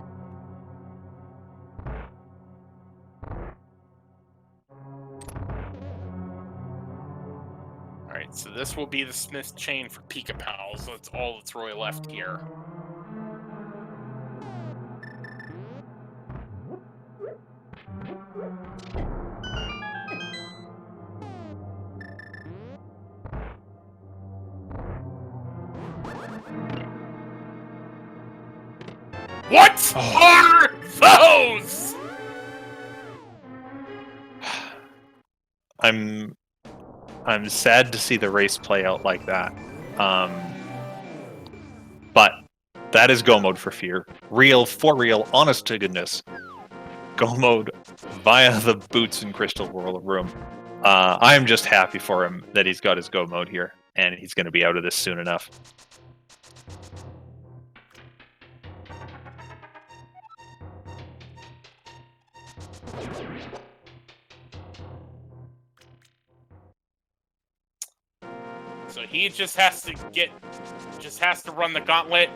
Alright, so this will be the Smith chain for Pikapals. That's all that's really left here. What are those? I'm sad to see the race play out like that. But that is go mode for Fear. For real, honest to goodness. Go mode via the boots and crystal room. I'm just happy for him that he's got his go mode here, and he's going to be out of this soon enough. So he just has to run the gauntlet.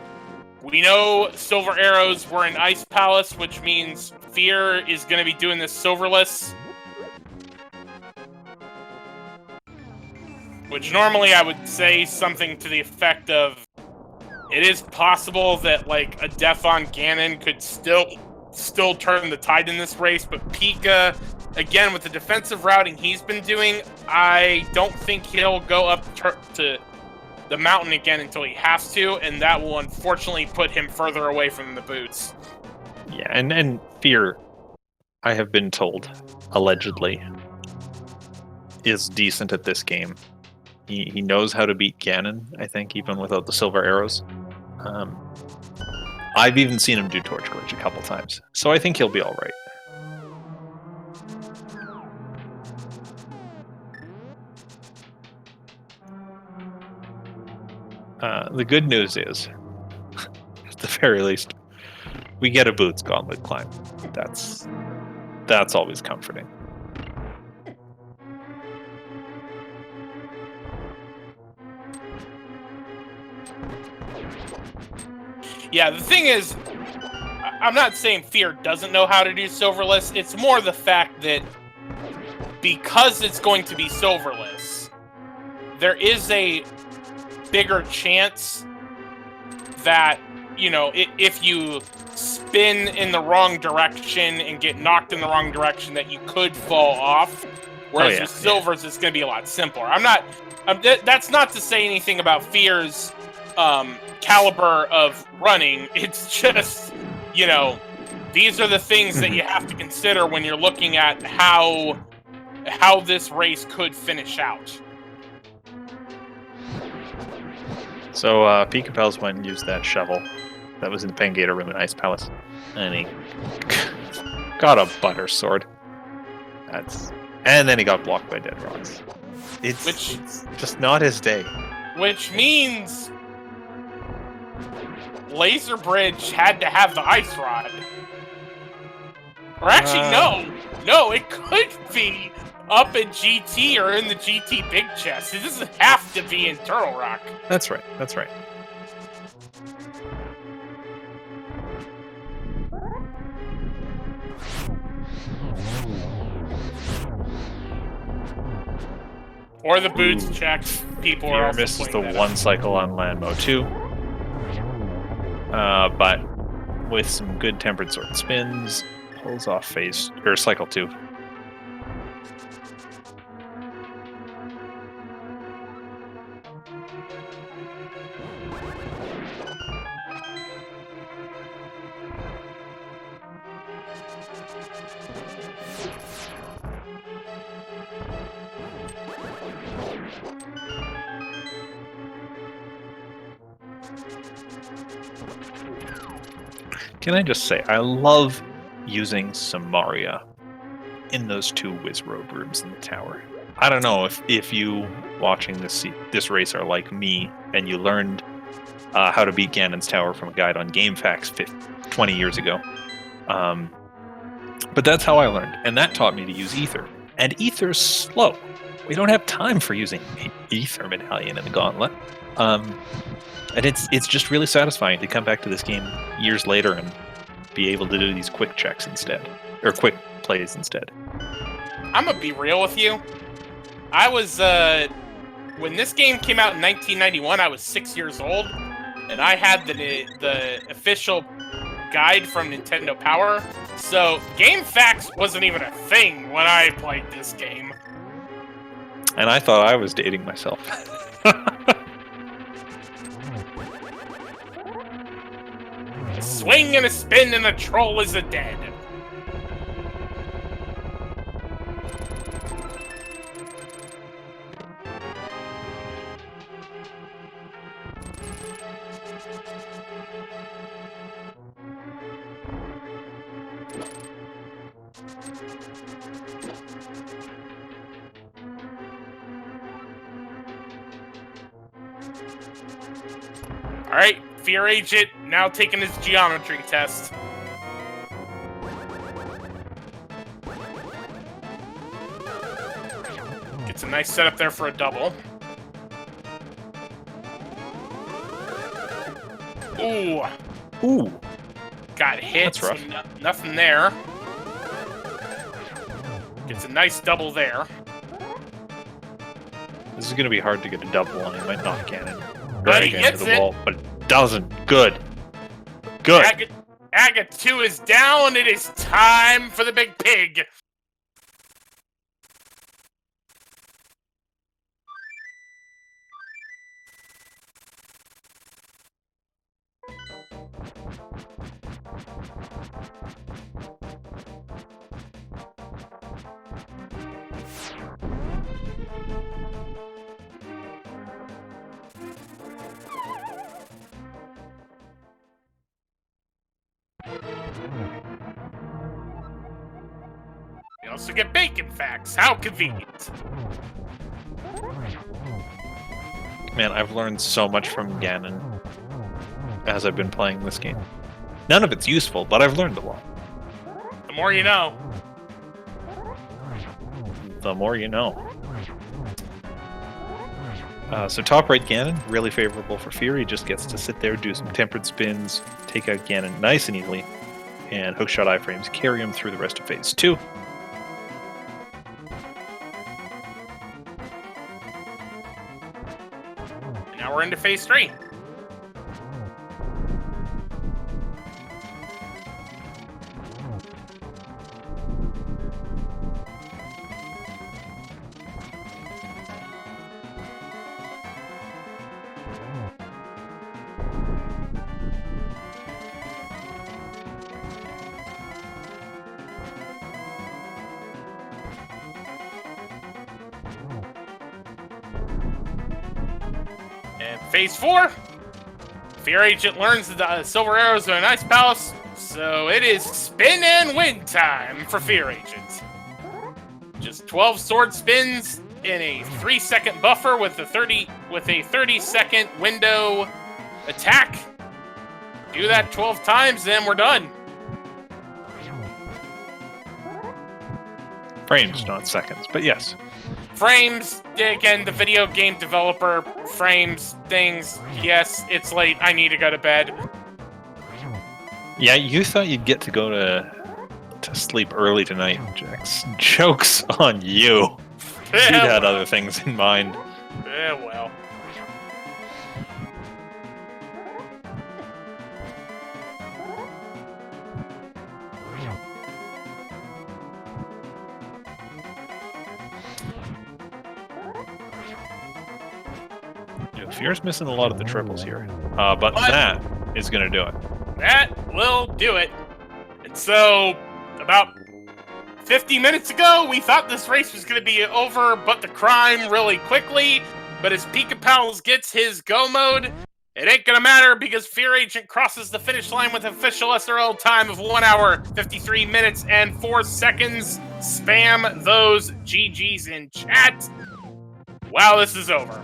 We know Silver Arrows were in Ice Palace, which means Fear is going to be doing this silverless. Which normally I would say something to the effect of, it is possible that, like, a death on Ganon could still turn the tide in this race, but Pika, again, with the defensive routing he's been doing, I don't think he'll go up to the mountain again until he has to, and that will unfortunately put him further away from the boots. Yeah, and Fear, I have been told, allegedly, is decent at this game. He knows how to beat Ganon, I think, even without the silver arrows. I've even seen him do Torch Glitch a couple times, so I think he'll be alright. The good news is, at the very least, we get a Boots Gauntlet climb. That's always comforting. Yeah, the thing is, I'm not saying Fear doesn't know how to do silverless. It's more the fact that because it's going to be silverless, there is a bigger chance that, you know, if you spin in the wrong direction and get knocked in the wrong direction, that you could fall off. Whereas with silvers, it's going to be a lot simpler. That's not to say anything about Fear's caliber of running. It's just, you know, these are the things that you have to consider when you're looking at how this race could finish out. So Pikapals went and used that shovel that was in the Pangator room in Ice Palace, and he got a butter sword. And then he got blocked by dead rocks. It's just not his day. Which means Laser Bridge had to have the ice rod. Or actually, no, it could be up in GT or in the GT big chest. It doesn't have to be in Turtle Rock. That's right. Or the boots checks. People are also misses the playing that one up. cycle on land mode too. But with some good tempered sword spins, pulls off cycle 2. Can I just say, I love using Samaria in those 2 Wizrobe rooms in the tower. I don't know if you watching this race are like me and you learned how to beat Ganon's Tower from a guide on GameFAQs 20 years ago. But that's how I learned, and that taught me to use Ether. And Ether's slow. We don't have time for using Ether Medallion in the Gauntlet. And it's just really satisfying to come back to this game years later and be able to do these quick checks instead. Or quick plays instead. I'm gonna be real with you. I was, when this game came out in 1991, I was 6 years old. And I had the official guide from Nintendo Power. So GameFAQs wasn't even a thing when I played this game. And I thought I was dating myself. A swing and a spin and a troll is a dead. Alright, FEARAgent now taking his geometry test. Gets a nice setup there for a double. Ooh. Got hit, That's rough. so nothing there. Gets a nice double there. This is going to be hard to get a double on. He might knock Ganon But right he into gets the it. wall, but it doesn't. Good. Aga 2 is down. It is time for the big pig. You also get bacon facts. How convenient. Man, I've learned so much from Ganon as I've been playing this game. None of it's useful, but I've learned a lot. The more you know. The more you know. So top right Ganon, really favorable for Fear. He just gets to sit there, do some tempered spins, take out Ganon nice and easily, and hookshot iframes carry him through the rest of phase 2. Now we're into phase 3. Phase 4, FEARAgent learns the silver arrows are an ice palace, so it is spin and win time for FEARAgent. Just 12 sword spins, in a 3-second buffer with a 30-second window attack. Do that 12 times, then we're done. Frames, not seconds, but yes. Frames, again, the video game developer, frames, things, yes, it's late, I need to go to bed. Yeah, you thought you'd get to go to sleep early tonight, Jax. Joke's on you. You'd had other things in mind. Yeah, well. Fear's missing a lot of the triples here, but that is going to do it. That will do it. And so, about 50 minutes ago, we thought this race was going to be over, but the crime really quickly. But as Pikapals gets his go mode, it ain't going to matter because FEARAgent crosses the finish line with official SRL time of 1 hour, 53 minutes, and 4 seconds. Spam those GGs in chat. Wow, this is over.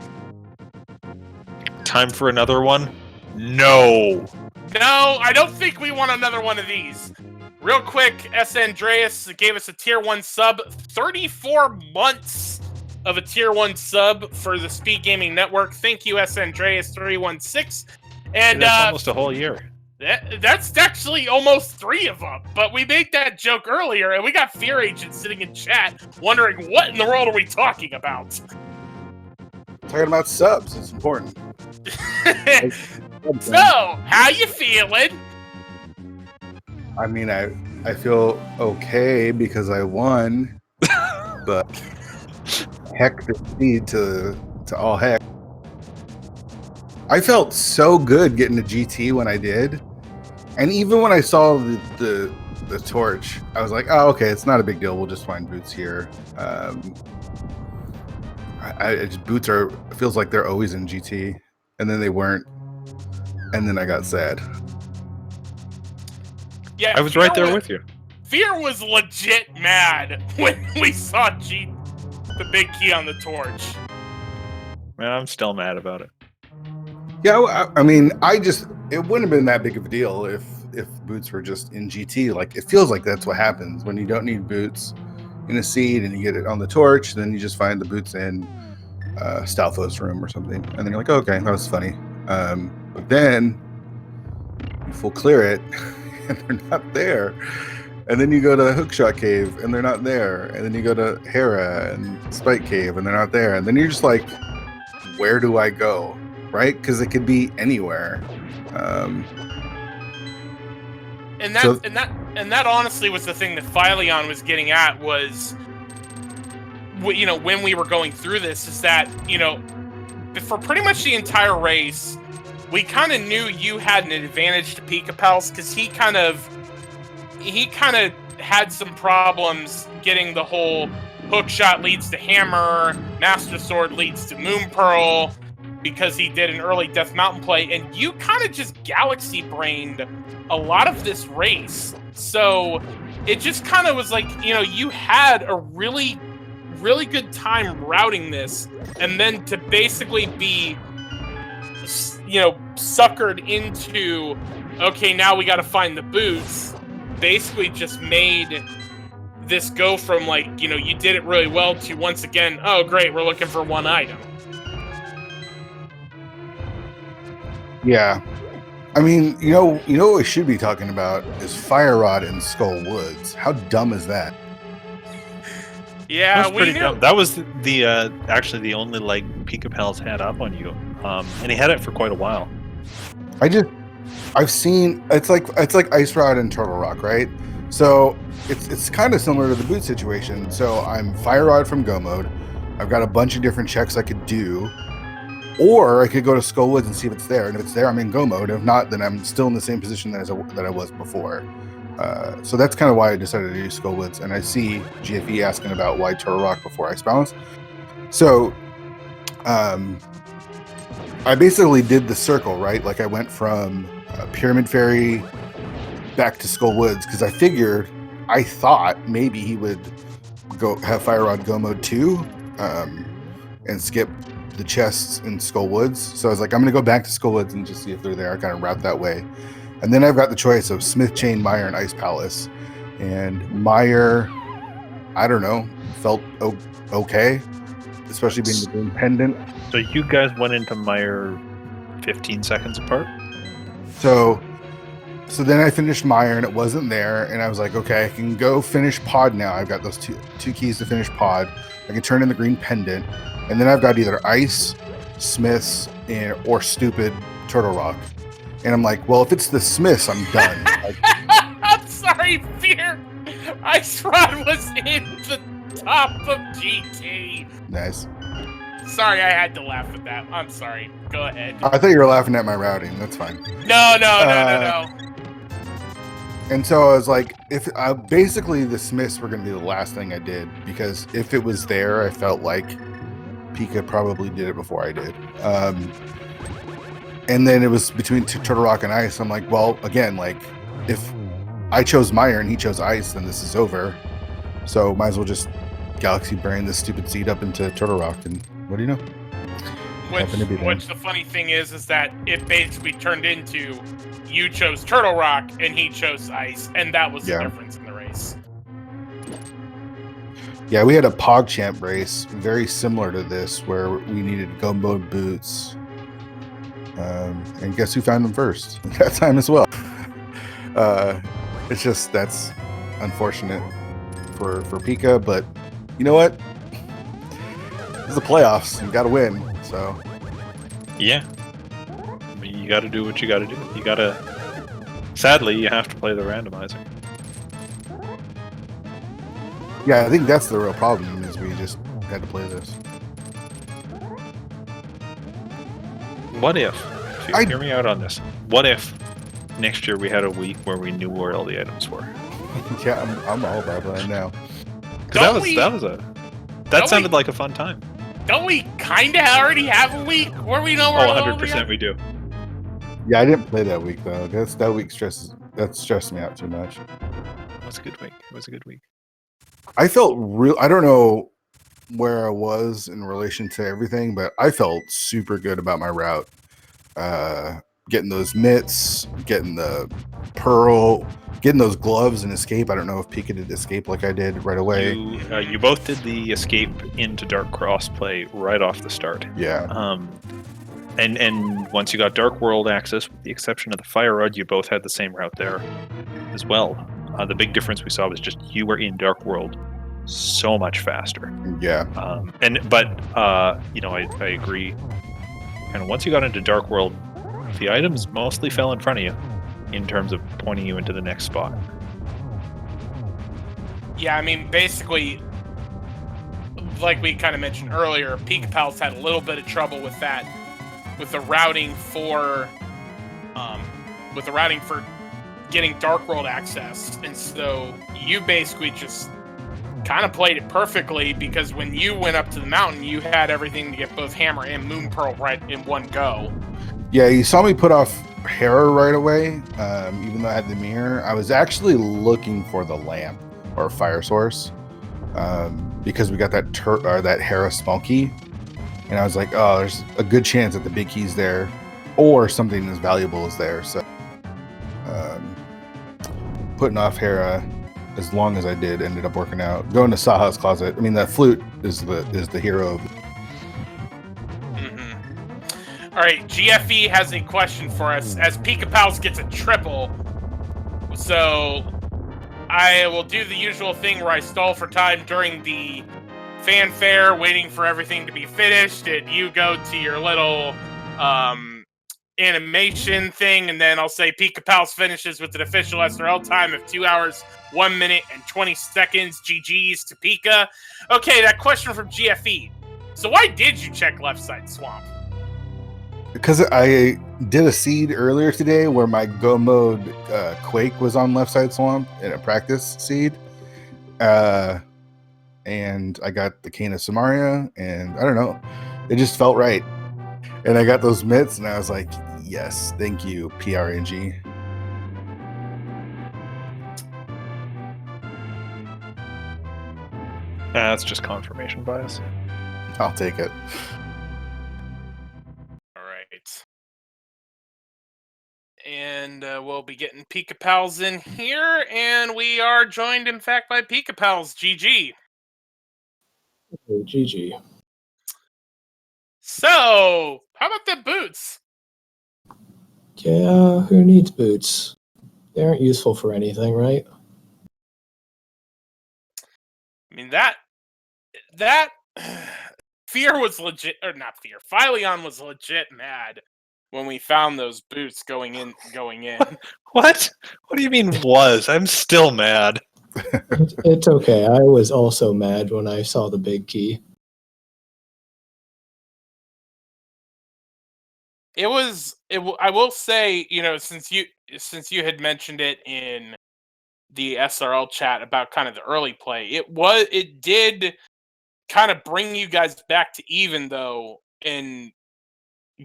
Time for another one? No! No, I don't think we want another one of these. Real quick, S. Andreas gave us a tier 1 sub. 34 months of a tier 1 sub for the SpeedGaming Network. Thank you, S. Andreas 316. And that's almost a whole year. That's actually almost 3 of them. But we made that joke earlier, and we got FEARAgent sitting in chat wondering what in the world are we talking about? Talking about subs, it's important. So, how you feeling? I mean, I feel okay because I won, but heck the speed to all heck. I felt so good getting to GT when I did, and even when I saw the torch, I was like, oh, okay, it's not a big deal. We'll just find boots here. Boots feels like they're always in GT, and then they weren't, and then I got sad. Yeah, I was right there with you. Fear was legit mad when we saw the big key on the torch. Man, I'm still mad about it. Yeah, I mean, it wouldn't have been that big of a deal if boots were just in GT. Like, it feels like that's what happens when you don't need boots in a seed and you get it on the torch, then you just find the boots in Stalfo's room or something, and then you're like, oh, okay, that was funny. But then you full clear it and they're not there, and then you go to Hookshot Cave and they're not there, and then you go to Hera and Spike Cave and they're not there, and then you're just like, where do I go, right? Because it could be anywhere. And that honestly was the thing that Phyleon was getting at was, you know, when we were going through this, is that, you know, for pretty much the entire race, we kind of knew you had an advantage to Pikapals because he kind of had some problems getting the whole hookshot leads to hammer, Master Sword leads to Moon Pearl, because he did an early Death Mountain play, and you kind of just galaxy brained a lot of this race. So it just kind of was like, you know, you had a really, really good time routing this, and then to basically be, you know, suckered into, okay, now we got to find the boots, basically just made this go from, like, you know, you did it really well to once again, oh great, we're looking for one item. Yeah, I mean, you know what we should be talking about is Fire Rod in Skull Woods. How dumb is that? Yeah, that was pretty dumb. That was the actually the only leg Pikapals had up on you, and he had it for quite a while. I've seen it's like Ice Rod and Turtle Rock, right? So it's kind of similar to the boot situation. So I'm Fire Rod from Go Mode. I've got a bunch of different checks I could do. Or I could go to Skull Woods and see if it's there. And if it's there, I'm in Go Mode. If not, then I'm still in the same position that I was before. So that's kind of why I decided to do Skull Woods. And I see GFE asking about why Turtle Rock before Ice Balance. So I basically did the circle, right? Like I went from Pyramid Fairy back to Skull Woods because I thought maybe he would go have Fire Rod Go Mode too. and skip the chests in Skull Woods. So I was like, I'm gonna go back to Skull Woods and just see if they're there. I kind of route that way. And then I've got the choice of Smith Chain, Mire, and Ice Palace. And Mire, I don't know, felt okay, especially being the green pendant. So you guys went into Mire 15 seconds apart? So then I finished Mire and it wasn't there, and I was like, okay, I can go finish Pod now. I've got those two keys to finish Pod. I can turn in the green pendant, and then I've got either Ice, Smiths, or stupid Turtle Rock. And I'm like, well, if it's the Smiths, I'm done. Like, I'm sorry, Fear. Ice Rod was in the top of GT. nice. Sorry, I had to laugh at that. I'm sorry. Go ahead. I thought you were laughing at my routing. That's fine. No. And so I was like, if basically the Smiths were going to be the last thing I did, because if it was there, I felt like Pika probably did it before I did. And then it was between Turtle Rock and Ice. I'm like, well, again, like if I chose Mire and he chose Ice, then this is over. So might as well just Galaxy Brain this stupid seed up into Turtle Rock, and what do you know? Which the funny thing is that it basically turned into you chose Turtle Rock and he chose Ice, and that was the difference in the race. Yeah, we had a PogChamp race very similar to this where we needed Gumbo boots. And guess who found them first? That time as well. It's just, that's unfortunate for Pika, but you know what? This is the playoffs. You got to win. So yeah, I mean, you got to do what you got to do. You got to. Sadly, you have to play the randomizer. Yeah, I think that's the real problem. Is we just had to play this. What if? Hear me out on this. What if next year we had a week where we knew where all the items were? Yeah, I'm all about that now. Because that sounded like a fun time. Don't we kind of already have a week where we know where 100% we do. Yeah, I didn't play that week though. That week stressed me out too much. It was a good week. I felt I don't know where I was in relation to everything, but I felt super good about my route. Getting those mitts, getting the pearl, getting those gloves and escape. I don't know if Pika did escape like I did right away. You both did the escape into Dark Crossplay right off the start. Yeah. And once you got Dark World access, with the exception of the Fire Rod, you both had the same route there as well. The big difference we saw was just you were in Dark World so much faster. Yeah. I agree. And once you got into Dark World, the items mostly fell in front of you in terms of pointing you into the next spot. Yeah, I mean, basically, like we kind of mentioned earlier, Pikapals had a little bit of trouble with that, with the routing for getting Dark World access, and so you basically just kind of played it perfectly, because when you went up to the mountain, you had everything to get both Hammer and Moon Pearl right in one go. Yeah, you saw me put off Hera right away, even though I had the mirror. I was actually looking for the lamp or fire source, because we got that Hera small key, and I was like, oh, there's a good chance that the big key's there, or something as valuable is there. So putting off Hera as long as I did ended up working out. Going to Saha's closet. I mean, that flute is the hero of it. All right, GFE has a question for us, as Pikapals gets a triple. So I will do the usual thing where I stall for time during the fanfare, waiting for everything to be finished, and you go to your little animation thing, and then I'll say Pikapals finishes with an official SRL time of 2 hours, 1 minute, and 20 seconds. GG's to Pika. Okay, that question from GFE. So why did you check left side swamp? Because I did a seed earlier today where my go mode Quake was on left side swamp in a practice seed. And I got the Cane of Samaria, and I don't know, it just felt right. And I got those mitts, and I was like, yes, thank you, PRNG. That's just confirmation bias. I'll take it. All right. And we'll be getting Pikapals in here, and we are joined, in fact, by Pikapals. GG. Oh, GG. So, how about the boots? Yeah, who needs boots? They aren't useful for anything, right? I mean, that Fear was legit, or not Fear. Philion was legit mad when we found those boots going in. What? What do you mean was? I'm still mad. It's okay. I was also mad when I saw the big key. I will say, since you had mentioned it in the SRL chat about kind of the early play, it did kind of bring you guys back to even, though, in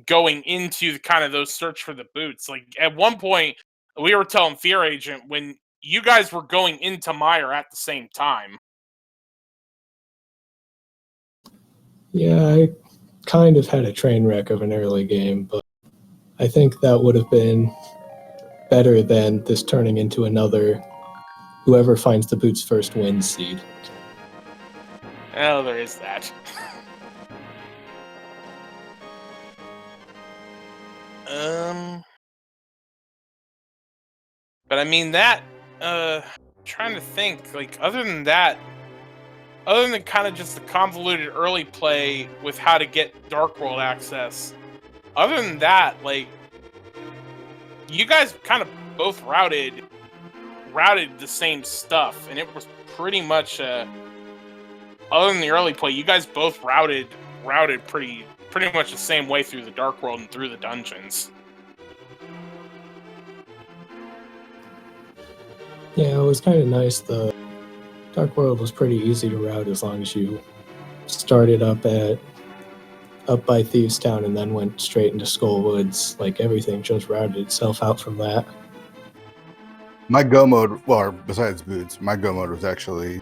going into kind of those search for the boots. Like, at one point, we were telling FEARAgent when you guys were going into Mire at the same time. Yeah, I kind of had a train wreck of an early game, but I think that would have been better than this turning into another whoever finds the boots first wins seed. Oh, there is that. But I mean that, trying to think, like, other than kind of just the convoluted early play with how to get Dark World access, other than that, like, you guys kind of both routed the same stuff, and it was pretty much, other than the early play, you guys both routed pretty much the same way through the Dark World and through the dungeons. Yeah, it was kind of nice. The Dark World was pretty easy to route as long as you started up by Thieves Town and then went straight into Skull Woods. Like, everything just routed itself out from that. My go mode, well, besides boots, my go mode was actually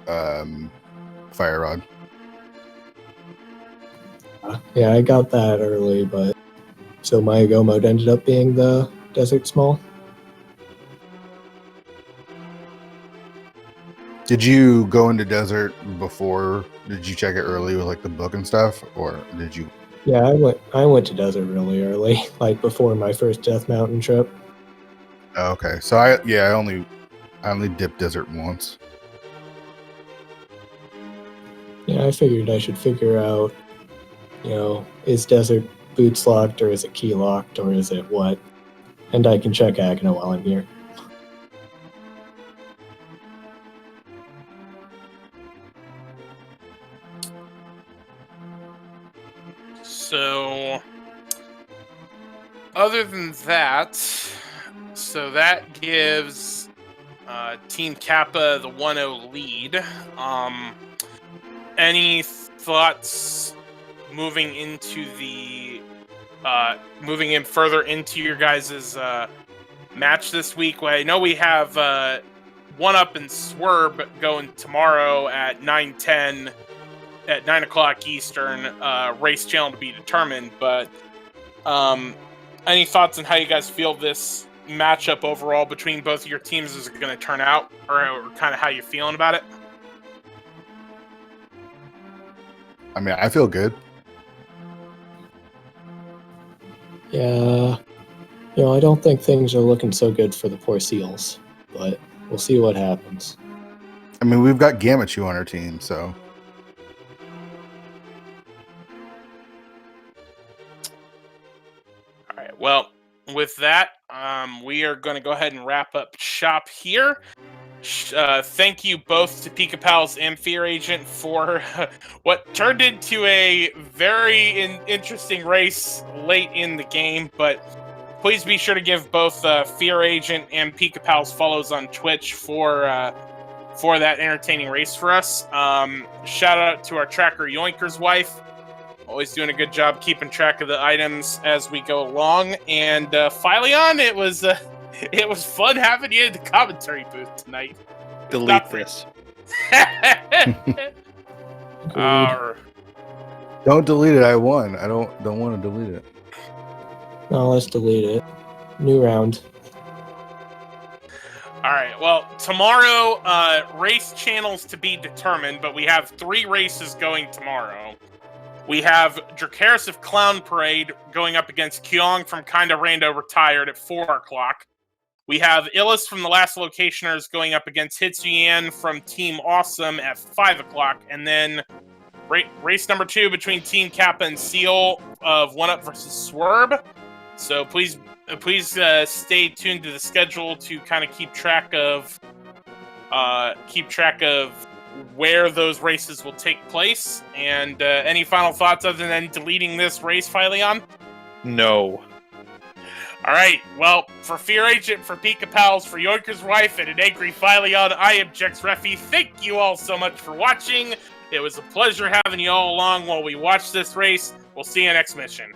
Fire Rod. Yeah, I got that early, but so my go mode ended up being the Desert Small. Did you go into desert before? Did you check it early with like the book and stuff, or did you? Yeah, I went to desert really early, like before my first Death Mountain trip. Oh, okay, so I only dipped desert once. Yeah, I figured I should figure out, is desert boots locked, or is it key locked, or is it what? And I can check Agna while I'm here. So, other than that, so that gives Team Kappa the 1-0 lead. Any thoughts moving in further into your guys' match this week? Well, I know we have One Up and Swerb going tomorrow at 9:10. At 9 o'clock Eastern, race channel to be determined. But any thoughts on how you guys feel this matchup overall between both of your teams is going to turn out, or kind of how you're feeling about it? I mean, I feel good. Yeah, I don't think things are looking so good for the poor Seals, but we'll see what happens. I mean, we've got Gamachu on our team, so. All right. Well, with that, we are going to go ahead and wrap up shop here. Thank you both to Pikapals and FEARAgent for what turned into a very interesting race late in the game. But please be sure to give both FEARAgent and Pikapals follows on Twitch for that entertaining race for us. Shout out to our tracker Yoinker's wife. Always doing a good job keeping track of the items as we go along. And Philion, it was fun having you in the commentary booth tonight. Delete this. Don't delete it. I won. I don't want to delete it. No, let's delete it. New round. All right. Well, tomorrow, race channels to be determined, but we have 3 races going tomorrow. We have Dracaris of Clown Parade going up against Kyong from Kinda Rando Retired at 4 o'clock. We have Illis from the Last Locationers going up against Hitsuyan from Team Awesome at 5 o'clock. And then race number 2 between Team Kappa and Seal of 1UP versus Swerb. So please stay tuned to the schedule to kind of keep track of where those races will take place. And any final thoughts other than deleting this race, Phileon? No. All right. Well, for FEARAgent, for Pikapals, for Yoiker's wife, and an angry Phileon, I am Jex Refi. Thank you all so much for watching. It was a pleasure having you all along while we watched this race. We'll see you next mission.